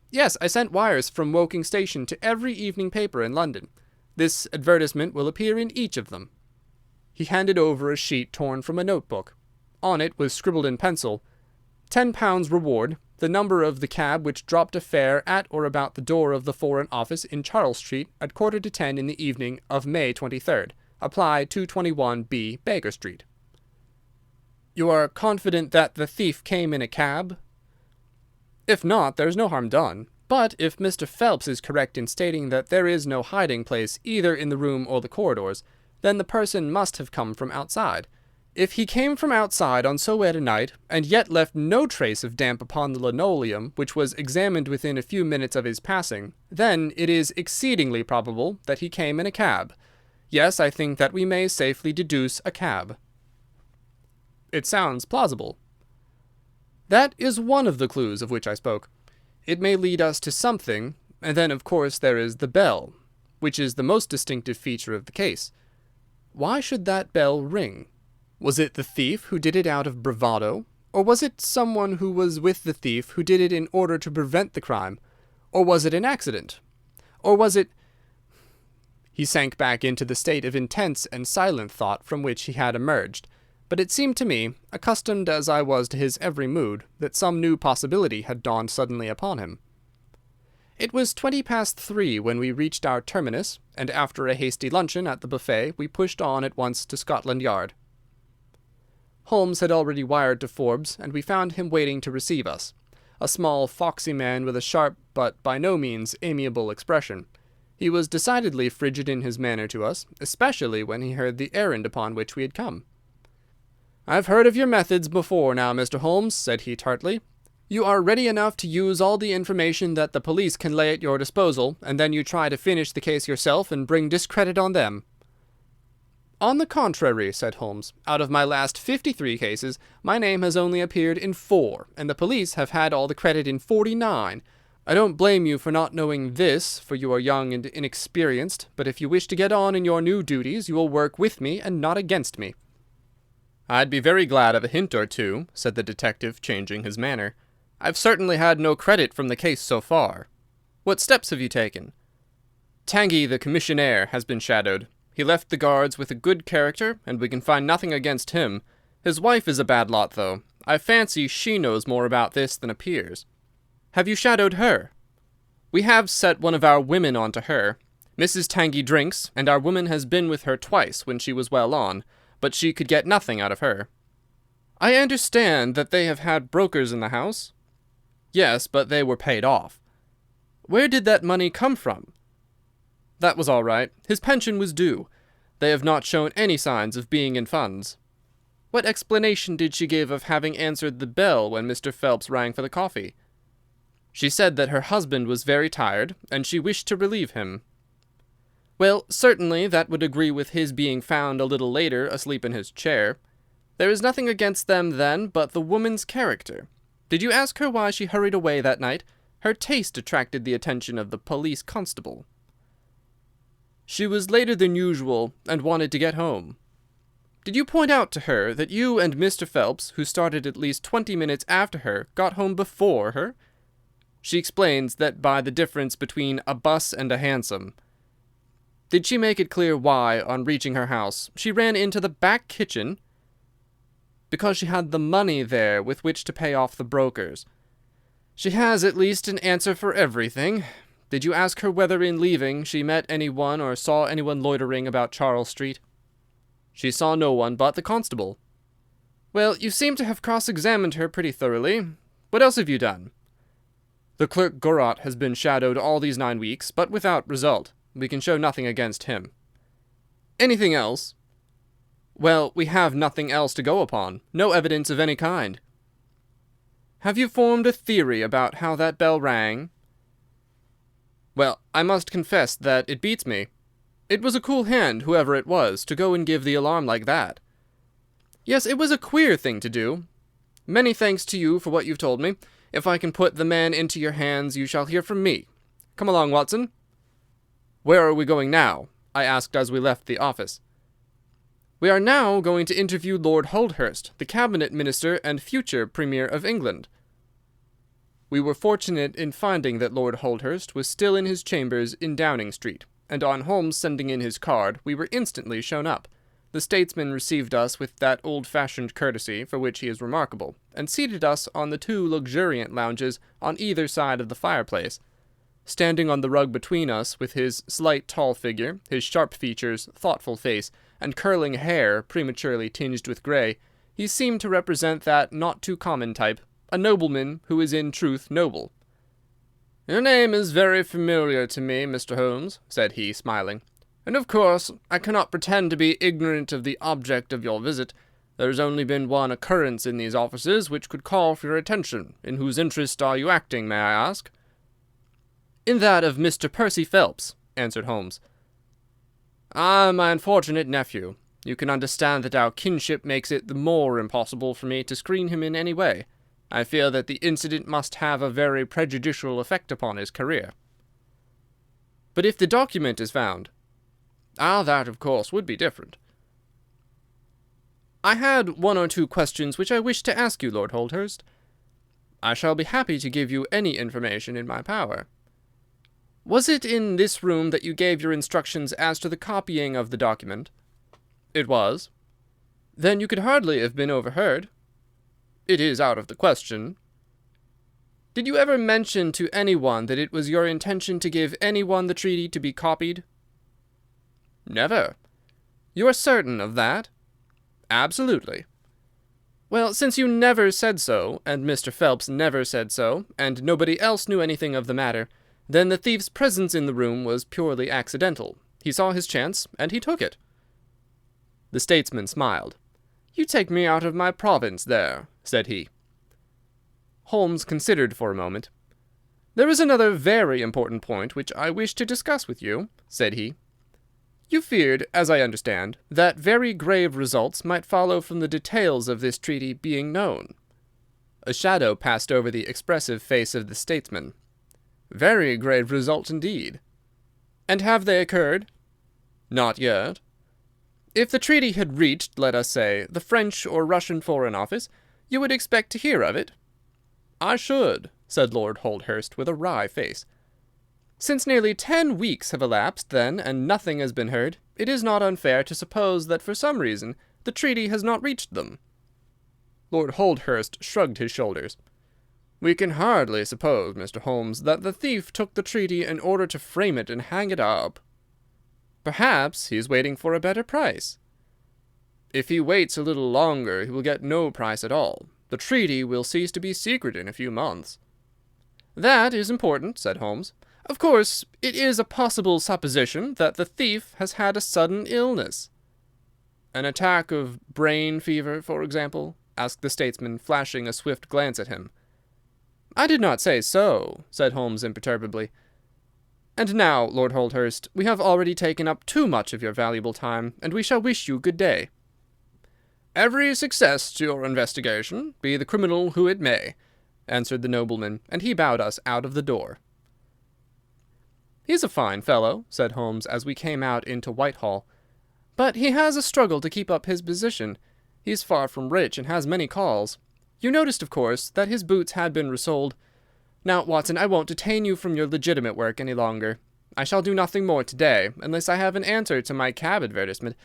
"Yes, I sent wires from Woking Station to every evening paper in London. This advertisement will appear in each of them." He handed over a sheet torn from a notebook. On it was scribbled in pencil, £10 reward, the number of the cab which dropped a fare at or about the door of the Foreign Office in Charles Street at 10:15 in the evening of May 23rd. Apply 221B Baker Street. "You are confident that the thief came in a cab?" "If not, there is no harm done. But if Mr. Phelps is correct in stating that there is no hiding place either in the room or the corridors, then the person must have come from outside. If he came from outside on so wet a night, and yet left no trace of damp upon the linoleum, which was examined within a few minutes of his passing, then it is exceedingly probable that he came in a cab. Yes, I think that we may safely deduce a cab." "It sounds plausible." "That is one of the clues of which I spoke. It may lead us to something, and then, of course, there is the bell, which is the most distinctive feature of the case. Why should that bell ring? Was it the thief who did it out of bravado, or was it someone who was with the thief who did it in order to prevent the crime, or was it an accident, or was it—" He sank back into the state of intense and silent thought from which he had emerged, but it seemed to me, accustomed as I was to his every mood, that some new possibility had dawned suddenly upon him. It was 3:20 when we reached our terminus, and after a hasty luncheon at the buffet we pushed on at once to Scotland Yard. Holmes had already wired to Forbes, and we found him waiting to receive us, a small, foxy man with a sharp but by no means amiable expression. He was decidedly frigid in his manner to us, especially when he heard the errand upon which we had come. "I've heard of your methods before now, Mr. Holmes," said he tartly. "You are ready enough to use all the information that the police can lay at your disposal, and then you try to finish the case yourself and bring discredit on them." "On the contrary," said Holmes, "out of my last 53 cases, my name has only appeared in 4, and the police have had all the credit in 49. I don't blame you for not knowing this, for you are young and inexperienced, but if you wish to get on in your new duties, you will work with me and not against me." "I'd be very glad of a hint or two," said the detective, changing his manner. "I've certainly had no credit from the case so far. What steps have you taken?" "Tanguy, the commissionaire, has been shadowed. He left the guards with a good character, and we can find nothing against him. His wife is a bad lot, though. I fancy she knows more about this than appears." "Have you shadowed her?" "We have set one of our women on to her. Mrs. Tanguy drinks, and our woman has been with her twice when she was well on, but she could get nothing out of her." "I understand that they have had brokers in the house?" "Yes, but they were paid off." "Where did that money come from?" "That was all right. His pension was due. They have not shown any signs of being in funds." "What explanation did she give of having answered the bell when Mr. Phelps rang for the coffee?" "She said that her husband was very tired, and she wished to relieve him." "Well, certainly that would agree with his being found a little later asleep in his chair. There is nothing against them, then, but the woman's character. Did you ask her why she hurried away that night? Her taste attracted the attention of the police constable." "She was later than usual, and wanted to get home." "Did you point out to her that you and Mr. Phelps, who started at least 20 minutes after her, got home before her?" "She explains that by the difference between a bus and a hansom." "Did she make it clear why, on reaching her house, she ran into the back kitchen?" "Because she had the money there with which to pay off the brokers." "She has at least an answer for everything. Did you ask her whether in leaving she met anyone or saw anyone loitering about Charles Street?" "She saw no one but the constable." "Well, you seem to have cross-examined her pretty thoroughly. What else have you done?" "The clerk Gorot has been shadowed all these 9 weeks, but without result. We can show nothing against him." "Anything else?" "Well, we have nothing else to go upon. No evidence of any kind." "Have you formed a theory about how that bell rang?" "Well, I must confess that it beats me. It was a cool hand, whoever it was, to go and give the alarm like that." "Yes, it was a queer thing to do. Many thanks to you for what you've told me. If I can put the man into your hands, you shall hear from me. Come along, Watson." "Where are we going now?" I asked as we left the office. "We are now going to interview Lord Holdhurst, the Cabinet Minister and future Premier of England." We were fortunate in finding that Lord Holdhurst was still in his chambers in Downing Street, and on Holmes sending in his card, we were instantly shown up. The statesman received us with that old-fashioned courtesy for which he is remarkable, and seated us on the 2 luxuriant lounges on either side of the fireplace. Standing on the rug between us, with his slight tall figure, his sharp features, thoughtful face, and curling hair prematurely tinged with grey, he seemed to represent that not-too-common type, a nobleman who is in truth noble. "Your name is very familiar to me, Mr. Holmes," said he, smiling, "and of course I cannot pretend to be ignorant of the object of your visit. There has only been one occurrence in these offices which could call for your attention. In whose interest are you acting, may I ask?" "In that of Mr. Percy Phelps," answered Holmes. "Ah, my unfortunate nephew. You can understand that our kinship makes it the more impossible for me to screen him in any way. I fear that the incident must have a very prejudicial effect upon his career." "But if the document is found?" "Ah, that, of course, would be different." "I had 1 or 2 questions which I wished to ask you, Lord Holdhurst." "I shall be happy to give you any information in my power." "Was it in this room that you gave your instructions as to the copying of the document?" "It was." "Then you could hardly have been overheard." "It is out of the question." "Did you ever mention to anyone that it was your intention to give anyone the treaty to be copied?" "Never." "You are certain of that?" "Absolutely." "Well, since you never said so, and Mr. Phelps never said so, and nobody else knew anything of the matter, then the thief's presence in the room was purely accidental. He saw his chance, and he took it." The statesman smiled. "You take me out of my province there," said he. Holmes considered for a moment. "There is another very important point which I wish to discuss with you," said he. "You feared, as I understand, that very grave results might follow from the details of this treaty being known." A shadow passed over the expressive face of the statesman. "Very grave results indeed." "And have they occurred?" "Not yet." "If the treaty had reached, let us say, the French or Russian Foreign Office, you would expect to hear of it?" "I should," said Lord Holdhurst, with a wry face. "Since nearly 10 weeks have elapsed, then, and nothing has been heard, it is not unfair to suppose that for some reason the treaty has not reached them." Lord Holdhurst shrugged his shoulders. "We can hardly suppose, Mr. Holmes, that the thief took the treaty in order to frame it and hang it up." "Perhaps he is waiting for a better price." "If he waits a little longer he will get no price at all. The treaty will cease to be secret in a few months." "That is important," said Holmes. "Of course, it is a possible supposition that the thief has had a sudden illness." "An attack of brain fever, for example?" asked the statesman, flashing a swift glance at him. "I did not say so," said Holmes imperturbably. "And now, Lord Holdhurst, we have already taken up too much of your valuable time, and we shall wish you good day." "Every success to your investigation, be the criminal who it may," answered the nobleman, and he bowed us out of the door. "He's a fine fellow," said Holmes as we came out into Whitehall. "But he has a struggle to keep up his position. He's far from rich and has many calls. You noticed, of course, that his boots had been resoled. Now, Watson, I won't detain you from your legitimate work any longer. I shall do nothing more to-day, unless I have an answer to my cab advertisement.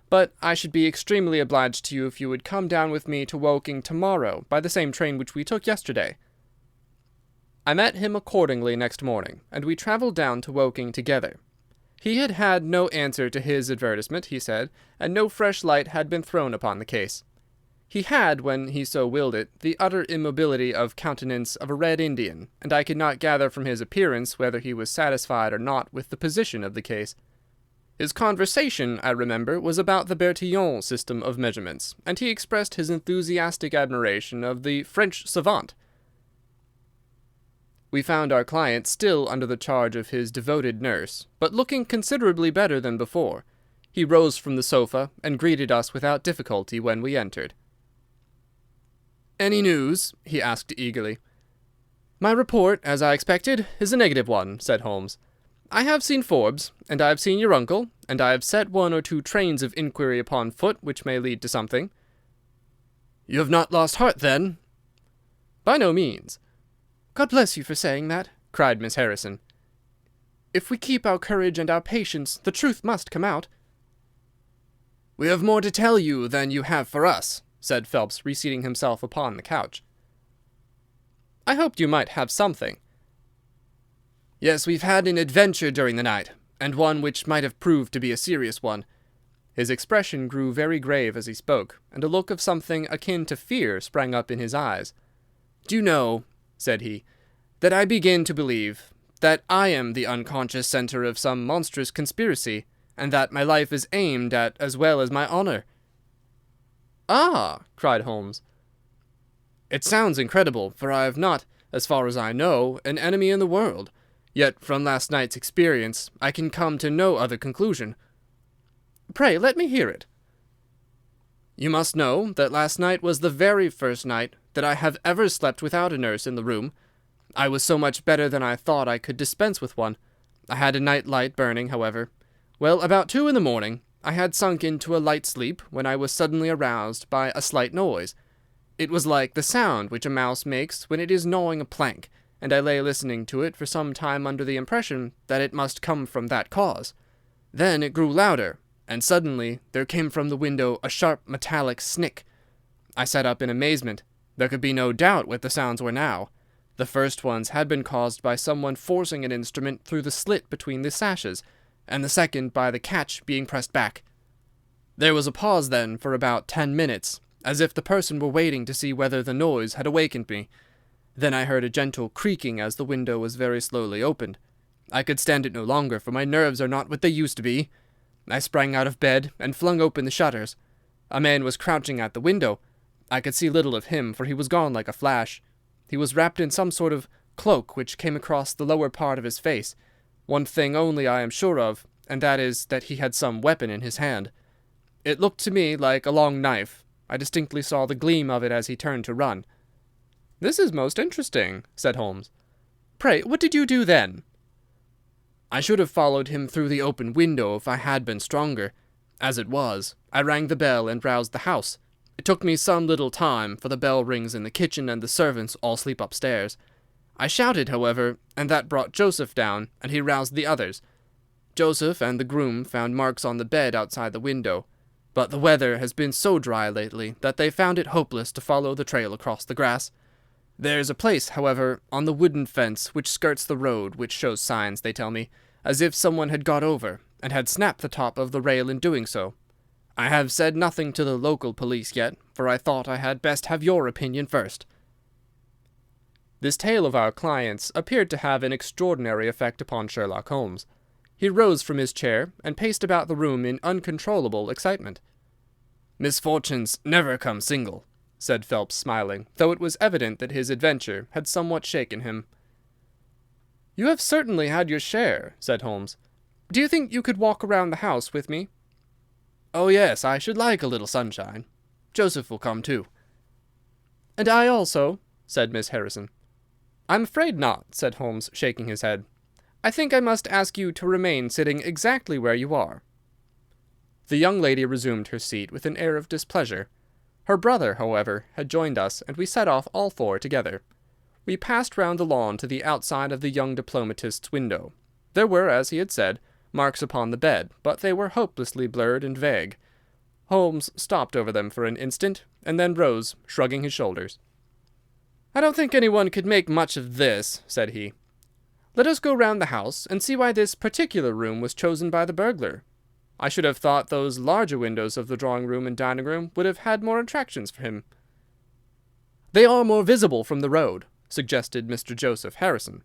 But I should be extremely obliged to you if you would come down with me to Woking to-morrow by the same train which we took yesterday." I met him accordingly next morning, and we travelled down to Woking together. He had had no answer to his advertisement, he said, and no fresh light had been thrown upon the case. He had, when he so willed it, the utter immobility of countenance of a Red Indian, and I could not gather from his appearance whether he was satisfied or not with the position of the case. His conversation, I remember, was about the Bertillon system of measurements, and he expressed his enthusiastic admiration of the French savant. We found our client still under the charge of his devoted nurse, but looking considerably better than before. He rose from the sofa and greeted us without difficulty when we entered. "Any news?" he asked eagerly. "My report, as I expected, is a negative one," said Holmes. "I have seen Forbes, and I have seen your uncle, and I have set 1 or 2 trains of inquiry upon foot which may lead to something." "You have not lost heart, then?" "By no means." "God bless you for saying that," cried Miss Harrison. "If we keep our courage and our patience, the truth must come out." "We have more to tell you than you have for us," said Phelps, reseating himself upon the couch. "I hoped you might have something." "Yes, we've had an adventure during the night, and one which might have proved to be a serious one." His expression grew very grave as he spoke, and a look of something akin to fear sprang up in his eyes. "Do you know," said he, "that I begin to believe that I am the unconscious centre of some monstrous conspiracy, and that my life is aimed at as well as my honour." "Ah!" cried Holmes. "It sounds incredible, for I have not, as far as I know, an enemy in the world. Yet from last night's experience I can come to no other conclusion." "Pray let me hear it." "You must know that last night was the very first night that I have ever slept without a nurse in the room. I was so much better than I thought I could dispense with one. I had a night light burning, however. Well, about 2 in the morning, I had sunk into a light sleep when I was suddenly aroused by a slight noise. It was like the sound which a mouse makes when it is gnawing a plank, and I lay listening to it for some time under the impression that it must come from that cause. Then it grew louder, and suddenly there came from the window a sharp metallic snick. I sat up in amazement. There could be no doubt what the sounds were now. The first ones had been caused by someone forcing an instrument through the slit between the sashes, and the second by the catch being pressed back. There was a pause then for about 10 minutes, as if the person were waiting to see whether the noise had awakened me. Then I heard a gentle creaking as the window was very slowly opened. I could stand it no longer, for my nerves are not what they used to be. I sprang out of bed and flung open the shutters. A man was crouching at the window. I could see little of him, for he was gone like a flash. He was wrapped in some sort of cloak which came across the lower part of his face. One thing only I am sure of, and that is that he had some weapon in his hand. It looked to me like a long knife. I distinctly saw the gleam of it as he turned to run." "This is most interesting," said Holmes. "Pray, what did you do then?" "I should have followed him through the open window if I had been stronger. As it was, I rang the bell and roused the house. It took me some little time, for the bell rings in the kitchen and the servants all sleep upstairs. I shouted, however, and that brought Joseph down, and he roused the others. Joseph and the groom found marks on the bed outside the window, but the weather has been so dry lately that they found it hopeless to follow the trail across the grass. There's a place, however, on the wooden fence which skirts the road which shows signs, they tell me, as if someone had got over, and had snapped the top of the rail in doing so. I have said nothing to the local police yet, for I thought I had best have your opinion first." This tale of our client's appeared to have an extraordinary effect upon Sherlock Holmes. He rose from his chair and paced about the room in uncontrollable excitement. "Misfortunes never come single," said Phelps, smiling, though it was evident that his adventure had somewhat shaken him. "You have certainly had your share," said Holmes. "Do you think you could walk around the house with me?" "Oh, yes, I should like a little sunshine. Joseph will come too." "And I also," said Miss Harrison. "I'm afraid not," said Holmes, shaking his head. "I think I must ask you to remain sitting exactly where you are." The young lady resumed her seat with an air of displeasure. Her brother, however, had joined us, and we set off all four together. We passed round the lawn to the outside of the young diplomatist's window. There were, as he had said, marks upon the bed, but they were hopelessly blurred and vague. Holmes stopped over them for an instant, and then rose, shrugging his shoulders. "I don't think anyone could make much of this," said he. "Let us go round the house, and see why this particular room was chosen by the burglar. I should have thought those larger windows of the drawing-room and dining-room would have had more attractions for him." "They are more visible from the road," suggested Mr. Joseph Harrison.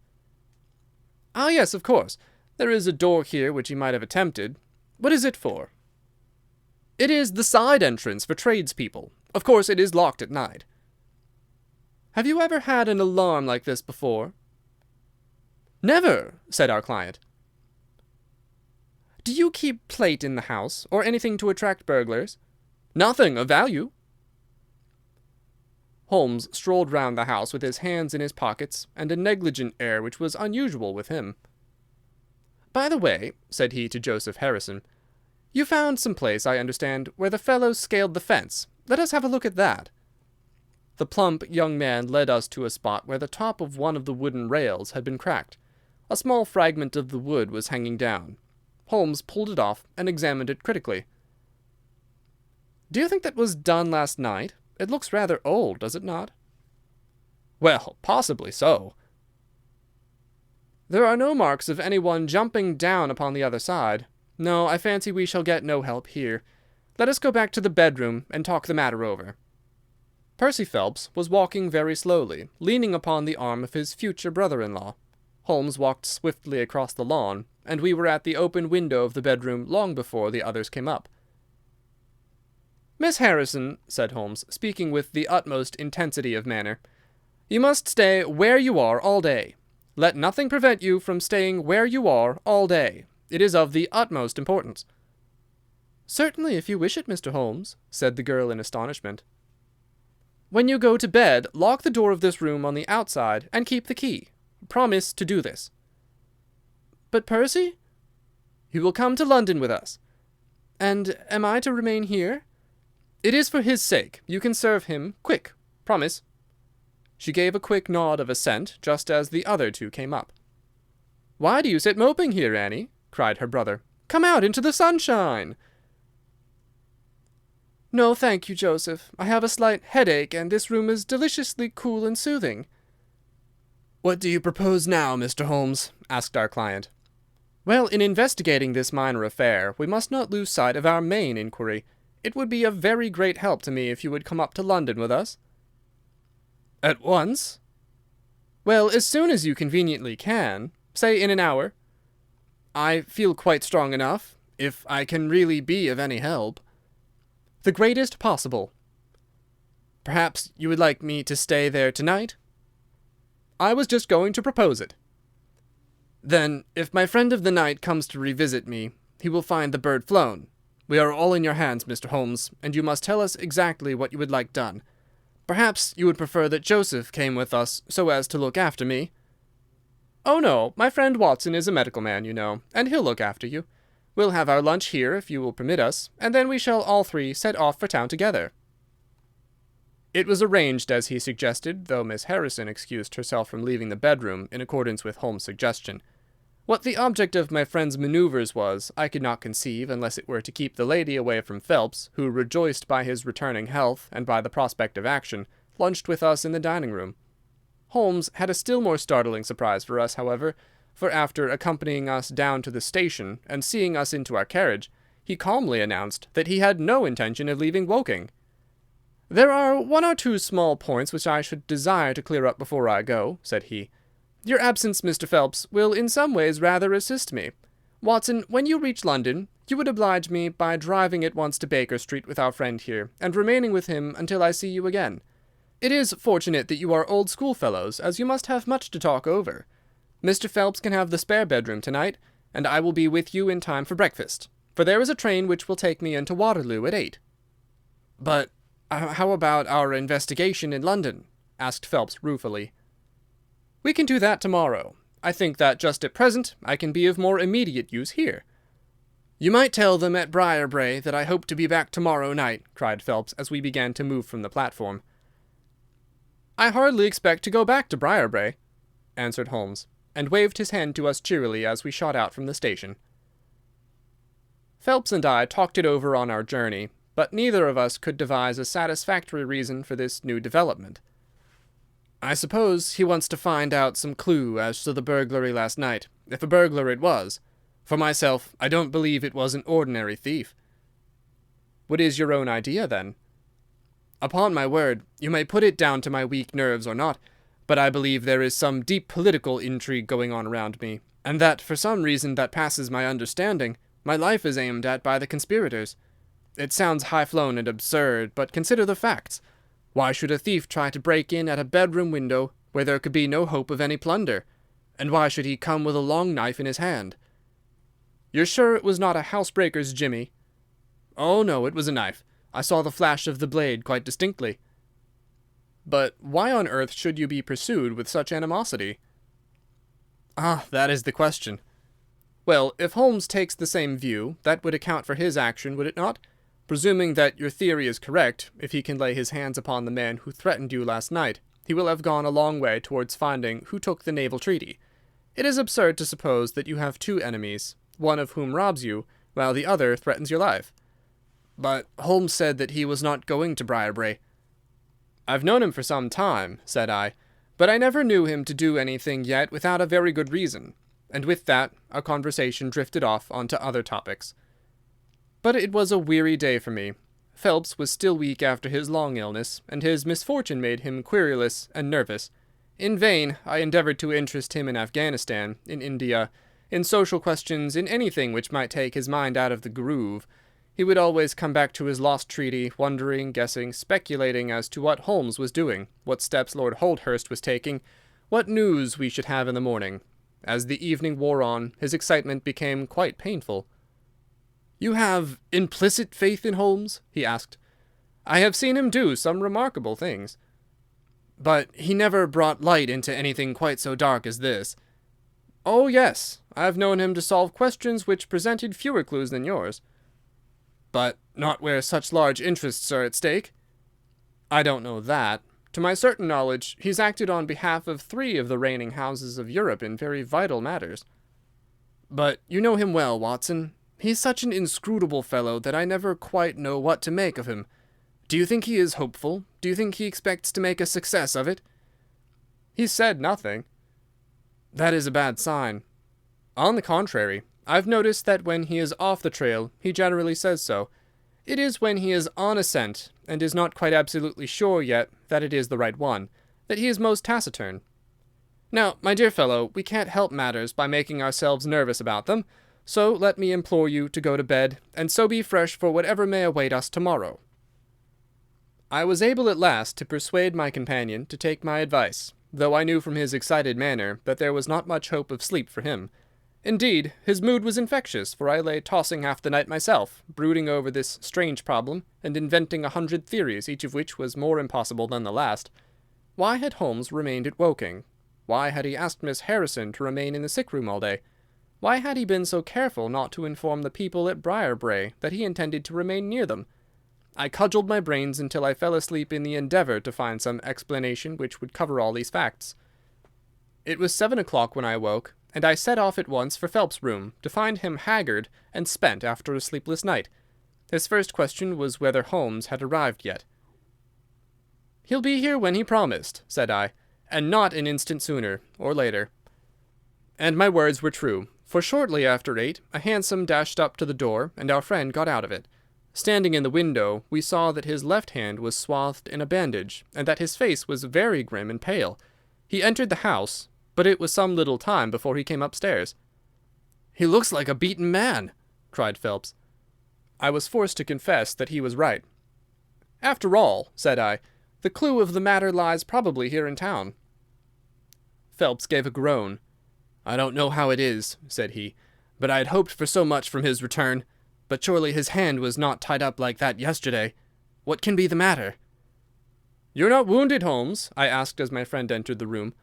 "Ah, yes, of course. There is a door here which he might have attempted. What is it for?" "It is the side entrance for tradespeople. Of course it is locked at night." "Have you ever had an alarm like this before?" "Never," said our client. "Do you keep plate in the house, or anything to attract burglars?" "Nothing of value." Holmes strolled round the house with his hands in his pockets and a negligent air which was unusual with him. "By the way," said he to Joseph Harrison, "you found some place, I understand, where the fellow scaled the fence. Let us have a look at that." The plump young man led us to a spot where the top of one of the wooden rails had been cracked. A small fragment of the wood was hanging down. Holmes pulled it off and examined it critically. "Do you think that was done last night? It looks rather old, does it not?" "Well, possibly so." "There are no marks of anyone jumping down upon the other side. No, I fancy we shall get no help here. Let us go back to the bedroom and talk the matter over." Percy Phelps was walking very slowly, leaning upon the arm of his future brother-in-law. Holmes walked swiftly across the lawn, and we were at the open window of the bedroom long before the others came up. "Miss Harrison," said Holmes, speaking with the utmost intensity of manner, "you must stay where you are all day. Let nothing prevent you from staying where you are all day. It is of the utmost importance." "Certainly, if you wish it, Mr. Holmes," said the girl in astonishment. "When you go to bed, lock the door of this room on the outside and keep the key. Promise to do this." "But Percy?" "He will come to London with us." "And am I to remain here?" "It is for his sake. You can serve him. Quick. Promise." She gave a quick nod of assent just as the other two came up. "Why do you sit moping here, Annie?" cried her brother. "Come out into the sunshine." "No, thank you, Joseph. I have a slight headache, and this room is deliciously cool and soothing." "What do you propose now, Mr. Holmes?" asked our client. "Well, in investigating this minor affair, we must not lose sight of our main inquiry. It would be a very great help to me if you would come up to London with us." "At once?" "Well, as soon as you conveniently can. Say in an hour." "I feel quite strong enough, if I can really be of any help." The greatest possible. Perhaps you would like me to stay there tonight? I was just going to propose it. Then, if my friend of the night comes to revisit me, he will find the bird flown. We are all in your hands, Mr. Holmes, and you must tell us exactly what you would like done. Perhaps you would prefer that Joseph came with us so as to look after me? Oh, no, my friend Watson is a medical man, you know, and he'll look after you. We'll have our lunch here, if you will permit us, and then we shall all three set off for town together. It was arranged as he suggested, though Miss Harrison excused herself from leaving the bedroom in accordance with Holmes' suggestion. What the object of my friend's manoeuvres was, I could not conceive unless it were to keep the lady away from Phelps, who, rejoiced by his returning health and by the prospect of action, lunched with us in the dining-room. Holmes had a still more startling surprise for us, however, for after accompanying us down to the station and seeing us into our carriage, he calmly announced that he had no intention of leaving Woking. "There are one or two small points which I should desire to clear up before I go," said he. "Your absence, Mr. Phelps, will in some ways rather assist me. Watson, when you reach London, you would oblige me by driving at once to Baker Street with our friend here, and remaining with him until I see you again. It is fortunate that you are old schoolfellows, as you must have much to talk over. Mr. Phelps can have the spare bedroom tonight, and I will be with you in time for breakfast, for there is a train which will take me into Waterloo at 8. "But how about our investigation in London?" asked Phelps ruefully. "We can do that tomorrow. I think that just at present I can be of more immediate use here." "You might tell them at Briarbrae that I hope to be back tomorrow night," cried Phelps as we began to move from the platform. "I hardly expect to go back to Briarbrae," answered Holmes, and waved his hand to us cheerily as we shot out from the station. Phelps and I talked it over on our journey, but neither of us could devise a satisfactory reason for this new development. "I suppose he wants to find out some clue as to the burglary last night, if a burglar it was. For myself, I don't believe it was an ordinary thief." "What is your own idea, then?" "Upon my word, you may put it down to my weak nerves or not, but I believe there is some deep political intrigue going on around me, and that, for some reason that passes my understanding, my life is aimed at by the conspirators. It sounds high-flown and absurd, but consider the facts. Why should a thief try to break in at a bedroom window where there could be no hope of any plunder? And why should he come with a long knife in his hand?" "You're sure it was not a housebreaker's jimmy?" "Oh, no, it was a knife. I saw the flash of the blade quite distinctly." "But why on earth should you be pursued with such animosity?" "Ah, that is the question. Well, if Holmes takes the same view, that would account for his action, would it not? Presuming that your theory is correct, if he can lay his hands upon the man who threatened you last night, he will have gone a long way towards finding who took the naval treaty. It is absurd to suppose that you have two enemies, one of whom robs you, while the other threatens your life." "But Holmes said that he was not going to Briarbrae." "I've known him for some time," said I, "but I never knew him to do anything yet without a very good reason." And with that, our conversation drifted off on to other topics. But it was a weary day for me. Phelps was still weak after his long illness, and his misfortune made him querulous and nervous. In vain I endeavoured to interest him in Afghanistan, in India, in social questions, in anything which might take his mind out of the groove. He would always come back to his lost treaty, wondering, guessing, speculating as to what Holmes was doing, what steps Lord Holdhurst was taking, what news we should have in the morning. As the evening wore on, his excitement became quite painful. "You have implicit faith in Holmes?" he asked. "I have seen him do some remarkable things." "But he never brought light into anything quite so dark as this." "Oh, yes. I have known him to solve questions which presented fewer clues than yours." "But not where such large interests are at stake?" "I don't know that. To my certain knowledge, he's acted on behalf of 3 of the reigning houses of Europe in very vital matters." "But you know him well, Watson. He's such an inscrutable fellow that I never quite know what to make of him. Do you think he is hopeful? Do you think he expects to make a success of it?" "He's said nothing." "That is a bad sign." "On the contrary, I've noticed that when he is off the trail, he generally says so. It is when he is on a scent, and is not quite absolutely sure yet that it is the right one, that he is most taciturn. Now, my dear fellow, we can't help matters by making ourselves nervous about them, so let me implore you to go to bed, and so be fresh for whatever may await us tomorrow. I was able at last to persuade my companion to take my advice, though I knew from his excited manner that there was not much hope of sleep for him. Indeed, his mood was infectious, for I lay tossing half the night myself, brooding over this strange problem, and inventing 100 theories, each of which was more impossible than the last. Why had Holmes remained at Woking? Why had he asked Miss Harrison to remain in the sick-room all day? Why had he been so careful not to inform the people at Briarbrae that he intended to remain near them? I cudgelled my brains until I fell asleep in the endeavour to find some explanation which would cover all these facts. It was 7 o'clock when I awoke, and I set off at once for Phelps's room, to find him haggard and spent after a sleepless night. His first question was whether Holmes had arrived yet. "He'll be here when he promised," said I, "and not an instant sooner or later." And my words were true, for shortly after 8 a hansom dashed up to the door, and our friend got out of it. Standing in the window, we saw that his left hand was swathed in a bandage, and that his face was very grim and pale. He entered the house, but it was some little time before he came upstairs. "He looks like a beaten man," cried Phelps. I was forced to confess that he was right. "After all," said I, "the clue of the matter lies probably here in town." Phelps gave a groan. "I don't know how it is," said he, "but I had hoped for so much from his return. But surely his hand was not tied up like that yesterday. What can be the matter?" "You're not wounded, Holmes?" I asked as my friend entered the room.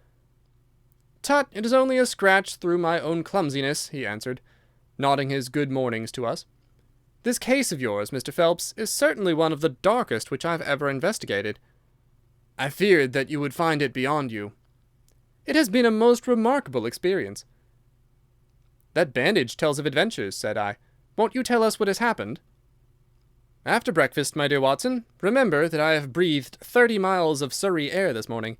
"Tut, it is only a scratch through my own clumsiness," he answered, nodding his good mornings to us. "This case of yours, Mr. Phelps, is certainly one of the darkest which I've ever investigated." "I feared that you would find it beyond you." "It has been a most remarkable experience." "That bandage tells of adventures," said I. "Won't you tell us what has happened?" "After breakfast, my dear Watson. Remember that I have breathed 30 miles of Surrey air this morning.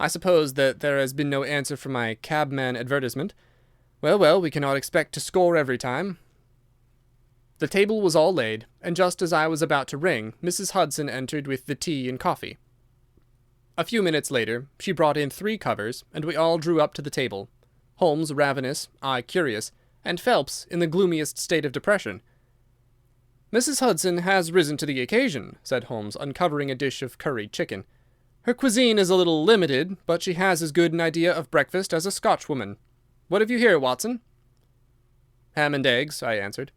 I suppose that there has been no answer from my cabman advertisement. Well, well, we cannot expect to score every time." The table was all laid, and just as I was about to ring, Mrs. Hudson entered with the tea and coffee. A few minutes later, she brought in 3 covers, and we all drew up to the table. Holmes ravenous, I curious, and Phelps in the gloomiest state of depression. "Mrs. Hudson has risen to the occasion," said Holmes, uncovering a dish of curried chicken. "Her cuisine is a little limited, but she has as good an idea of breakfast as a Scotchwoman. What have you here, Watson?" "Ham and eggs," I answered.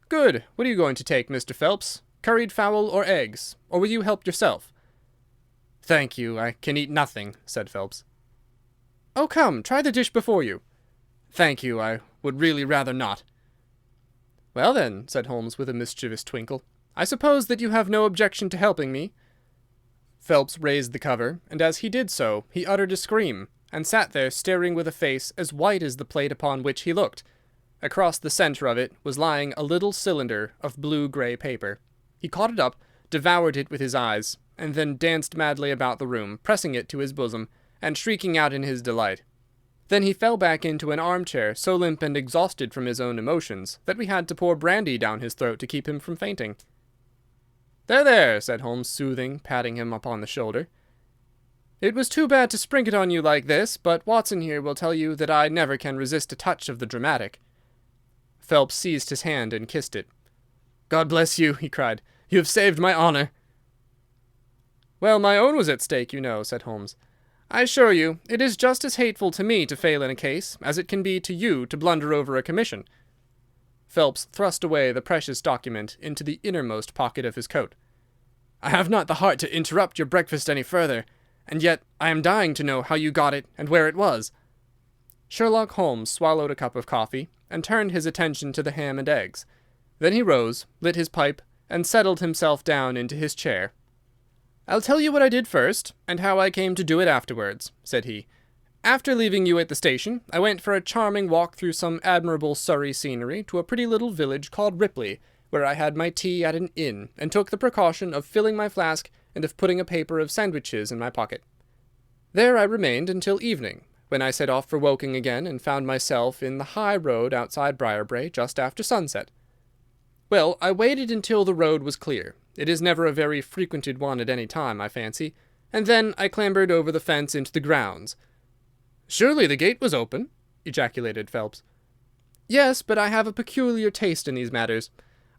"Good. What are you going to take, Mr. Phelps? Curried fowl or eggs? Or will you help yourself?" "Thank you, I can eat nothing," said Phelps. "Oh, come, try the dish before you." "Thank you, I would really rather not." "Well, then," said Holmes with a mischievous twinkle, "I suppose that you have no objection to helping me." Phelps raised the cover, and as he did so he uttered a scream, and sat there staring with a face as white as the plate upon which he looked. Across the centre of it was lying a little cylinder of blue-grey paper. He caught it up, devoured it with his eyes, and then danced madly about the room, pressing it to his bosom, and shrieking out in his delight. Then he fell back into an armchair, so limp and exhausted from his own emotions that we had to pour brandy down his throat to keep him from fainting. "There, there," said Holmes, soothing, patting him upon the shoulder. "It was too bad to spring it on you like this, but Watson here will tell you that I never can resist a touch of the dramatic." Phelps seized his hand and kissed it. "God bless you," he cried. "You have saved my honour." "Well, my own was at stake, you know," said Holmes. "I assure you, it is just as hateful to me to fail in a case as it can be to you to blunder over a commission." Phelps thrust away the precious document into the innermost pocket of his coat. "I have not the heart to interrupt your breakfast any further, and yet I am dying to know how you got it and where it was." Sherlock Holmes swallowed a cup of coffee and turned his attention to the ham and eggs. Then he rose, lit his pipe, and settled himself down into his chair. "I'll tell you what I did first, and how I came to do it afterwards," said he. "After leaving you at the station, I went for a charming walk through some admirable Surrey scenery to a pretty little village called Ripley, where I had my tea at an inn, and took the precaution of filling my flask and of putting a paper of sandwiches in my pocket. There I remained until evening, when I set off for Woking again, and found myself in the high road outside Briarbrae just after sunset. Well, I waited until the road was clear. It is never a very frequented one at any time, I fancy, and then I clambered over the fence into the grounds." "Surely the gate was open?" ejaculated Phelps. "Yes, but I have a peculiar taste in these matters.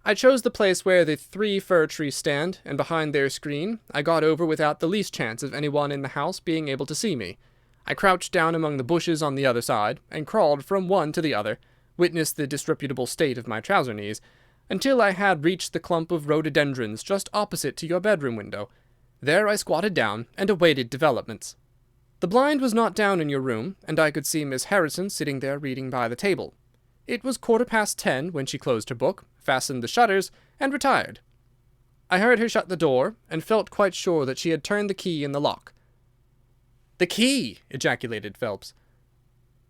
I chose the place where the 3 fir trees stand, and behind their screen I got over without the least chance of anyone in the house being able to see me. I crouched down among the bushes on the other side, and crawled from one to the other, witness the disreputable state of my trouser knees, until I had reached the clump of rhododendrons just opposite to your bedroom window. There I squatted down and awaited developments. The blind was not down in your room, and I could see Miss Harrison sitting there reading by the table. It was 10:15 when she closed her book, fastened the shutters, and retired. I heard her shut the door, and felt quite sure that she had turned the key in the lock. "The key!" ejaculated Phelps.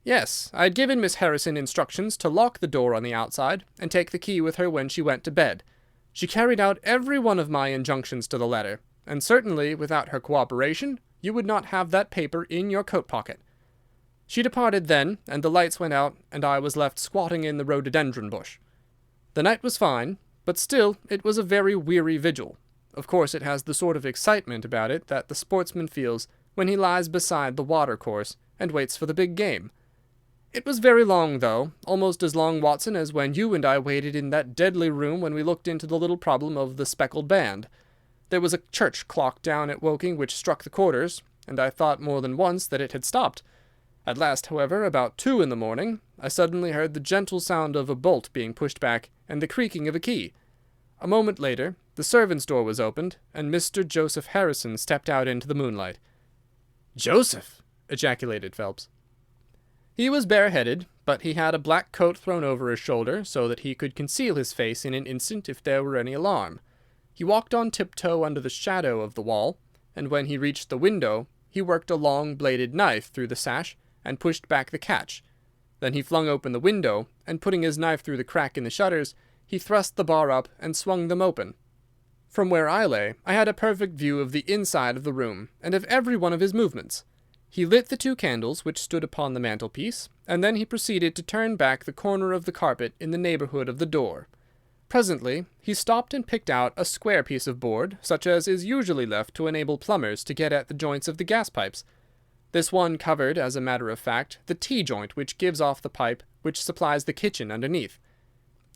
"Yes, I had given Miss Harrison instructions to lock the door on the outside, and take the key with her when she went to bed. She carried out every one of my injunctions to the letter, and certainly, without her cooperation, you would not have that paper in your coat pocket. She departed then, and the lights went out, and I was left squatting in the rhododendron bush. The night was fine, but still it was a very weary vigil. Of course it has the sort of excitement about it that the sportsman feels when he lies beside the water-course and waits for the big game. It was very long, though, almost as long, Watson, as when you and I waited in that deadly room when we looked into the little problem of the speckled band. There was a church clock down at Woking which struck the quarters, and I thought more than once that it had stopped. At last, however, about 2 in the morning, I suddenly heard the gentle sound of a bolt being pushed back and the creaking of a key. A moment later, the servants' door was opened, and Mr. Joseph Harrison stepped out into the moonlight." "Joseph!" ejaculated Phelps. "He was bareheaded, but he had a black coat thrown over his shoulder so that he could conceal his face in an instant if there were any alarm. He walked on tiptoe under the shadow of the wall, and when he reached the window, he worked a long bladed knife through the sash and pushed back the catch. Then he flung open the window, and putting his knife through the crack in the shutters, he thrust the bar up and swung them open. From where I lay, I had a perfect view of the inside of the room, and of every one of his movements. He lit the 2 candles which stood upon the mantelpiece, and then he proceeded to turn back the corner of the carpet in the neighbourhood of the door. Presently he stopped and picked out a square piece of board, such as is usually left to enable plumbers to get at the joints of the gas-pipes. This one covered, as a matter of fact, the T-joint which gives off the pipe which supplies the kitchen underneath.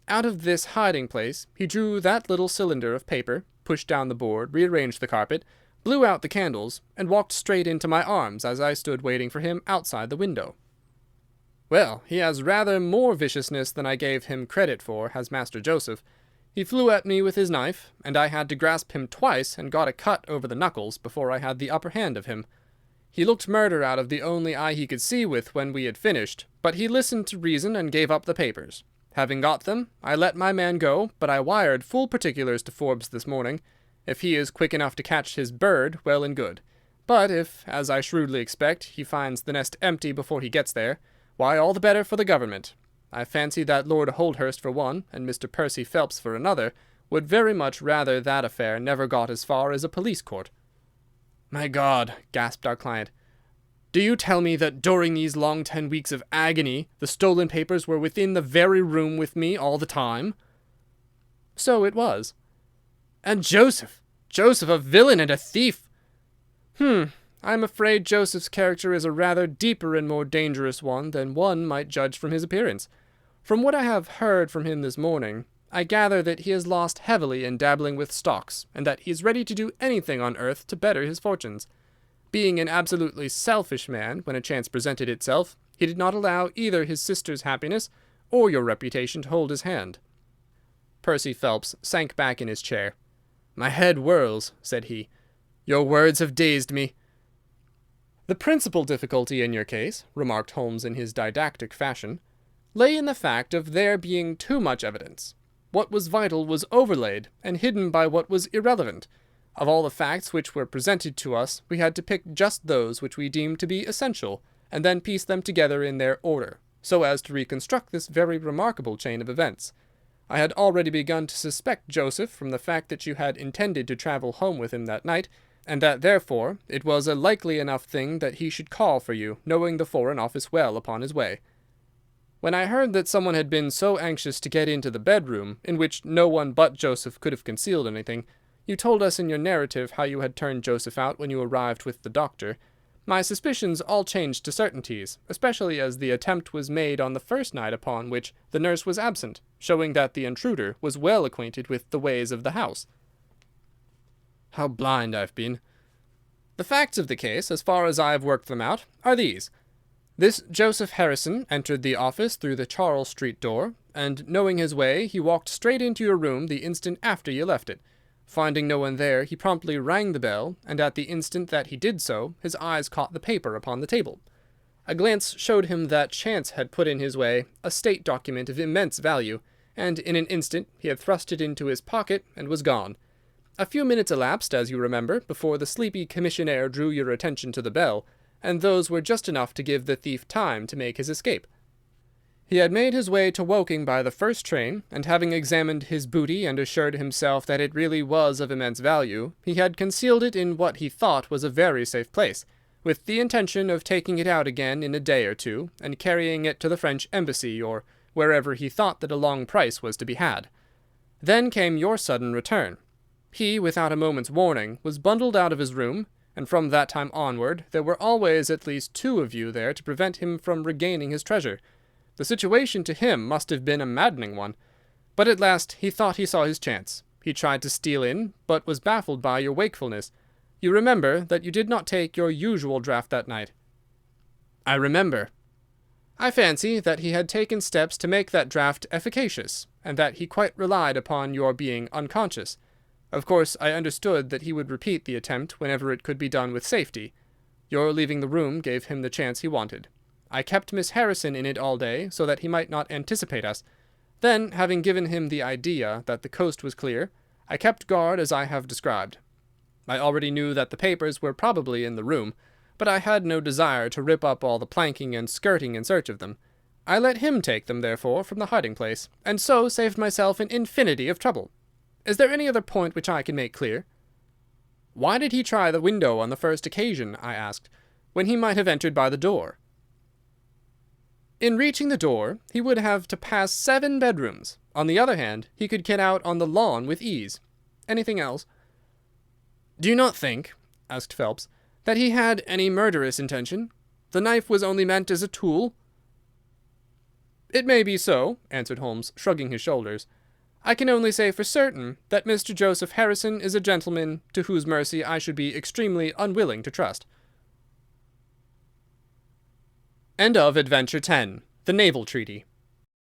Out of this hiding-place he drew that little cylinder of paper, pushed down the board, rearranged the carpet, blew out the candles, and walked straight into my arms as I stood waiting for him outside the window. Well, he has rather more viciousness than I gave him credit for, has Master Joseph. He flew at me with his knife, and I had to grasp him twice and got a cut over the knuckles before I had the upper hand of him. He looked murder out of the only eye he could see with when we had finished, but he listened to reason and gave up the papers. Having got them, I let my man go, but I wired full particulars to Forbes this morning. If he is quick enough to catch his bird, well and good. But if, as I shrewdly expect, he finds the nest empty before he gets there, why, all the better for the government. I fancy that Lord Holdhurst for one, and Mr. Percy Phelps for another, would very much rather that affair never got as far as a police court." "My God!" gasped our client. "Do you tell me that during these long 10 weeks of agony the stolen papers were within the very room with me all the time?" "So it was." "And Joseph! Joseph, a villain and a thief!" I'm afraid Joseph's character is a rather deeper and more dangerous one than one might judge from his appearance. From what I have heard from him this morning, I gather that he has lost heavily in dabbling with stocks, and that he is ready to do anything on earth to better his fortunes. Being an absolutely selfish man, when a chance presented itself, he did not allow either his sister's happiness or your reputation to hold his hand." Percy Phelps sank back in his chair. "My head whirls," said he. "Your words have dazed me." "The principal difficulty in your case," remarked Holmes in his didactic fashion, "lay in the fact of there being too much evidence. What was vital was overlaid and hidden by what was irrelevant. Of all the facts which were presented to us, we had to pick just those which we deemed to be essential, and then piece them together in their order, so as to reconstruct this very remarkable chain of events. I had already begun to suspect Joseph from the fact that you had intended to travel home with him that night, and that, therefore, it was a likely enough thing that he should call for you, knowing the Foreign Office well upon his way. When I heard that someone had been so anxious to get into the bedroom, in which no one but Joseph could have concealed anything, you told us in your narrative how you had turned Joseph out when you arrived with the doctor. My suspicions all changed to certainties, especially as the attempt was made on the first night upon which the nurse was absent, showing that the intruder was well acquainted with the ways of the house. How blind I've been. The facts of the case, as far as I have worked them out, are these. This Joseph Harrison entered the office through the Charles Street door, and, knowing his way, he walked straight into your room the instant after you left it. Finding no one there, he promptly rang the bell, and at the instant that he did so, his eyes caught the paper upon the table. A glance showed him that chance had put in his way a state document of immense value, and in an instant he had thrust it into his pocket and was gone. A few minutes elapsed, as you remember, before the sleepy commissionaire drew your attention to the bell, and those were just enough to give the thief time to make his escape. He had made his way to Woking by the first train, and having examined his booty and assured himself that it really was of immense value, he had concealed it in what he thought was a very safe place, with the intention of taking it out again in a day or two, and carrying it to the French embassy, or wherever he thought that a long price was to be had. Then came your sudden return. He, without a moment's warning, was bundled out of his room, and from that time onward there were always at least two of you there to prevent him from regaining his treasure. The situation to him must have been a maddening one. But at last he thought he saw his chance. He tried to steal in, but was baffled by your wakefulness. You remember that you did not take your usual draught that night. I remember. I fancy that he had taken steps to make that draught efficacious, and that he quite relied upon your being unconscious. Of course, I understood that he would repeat the attempt whenever it could be done with safety. Your leaving the room gave him the chance he wanted. I kept Miss Harrison in it all day, so that he might not anticipate us. Then, having given him the idea that the coast was clear, I kept guard as I have described. I already knew that the papers were probably in the room, but I had no desire to rip up all the planking and skirting in search of them. I let him take them, therefore, from the hiding-place, and so saved myself an infinity of trouble. Is there any other point which I can make clear? Why did he try the window on the first occasion, I asked, when he might have entered by the door? In reaching the door, he would have to pass 7 bedrooms. On the other hand, he could get out on the lawn with ease. Anything else? Do you not think, asked Phelps, that he had any murderous intention? The knife was only meant as a tool? It may be so, answered Holmes, shrugging his shoulders. I can only say for certain that Mr. Joseph Harrison is a gentleman to whose mercy I should be extremely unwilling to trust. End of Adventure 10, The Naval Treaty.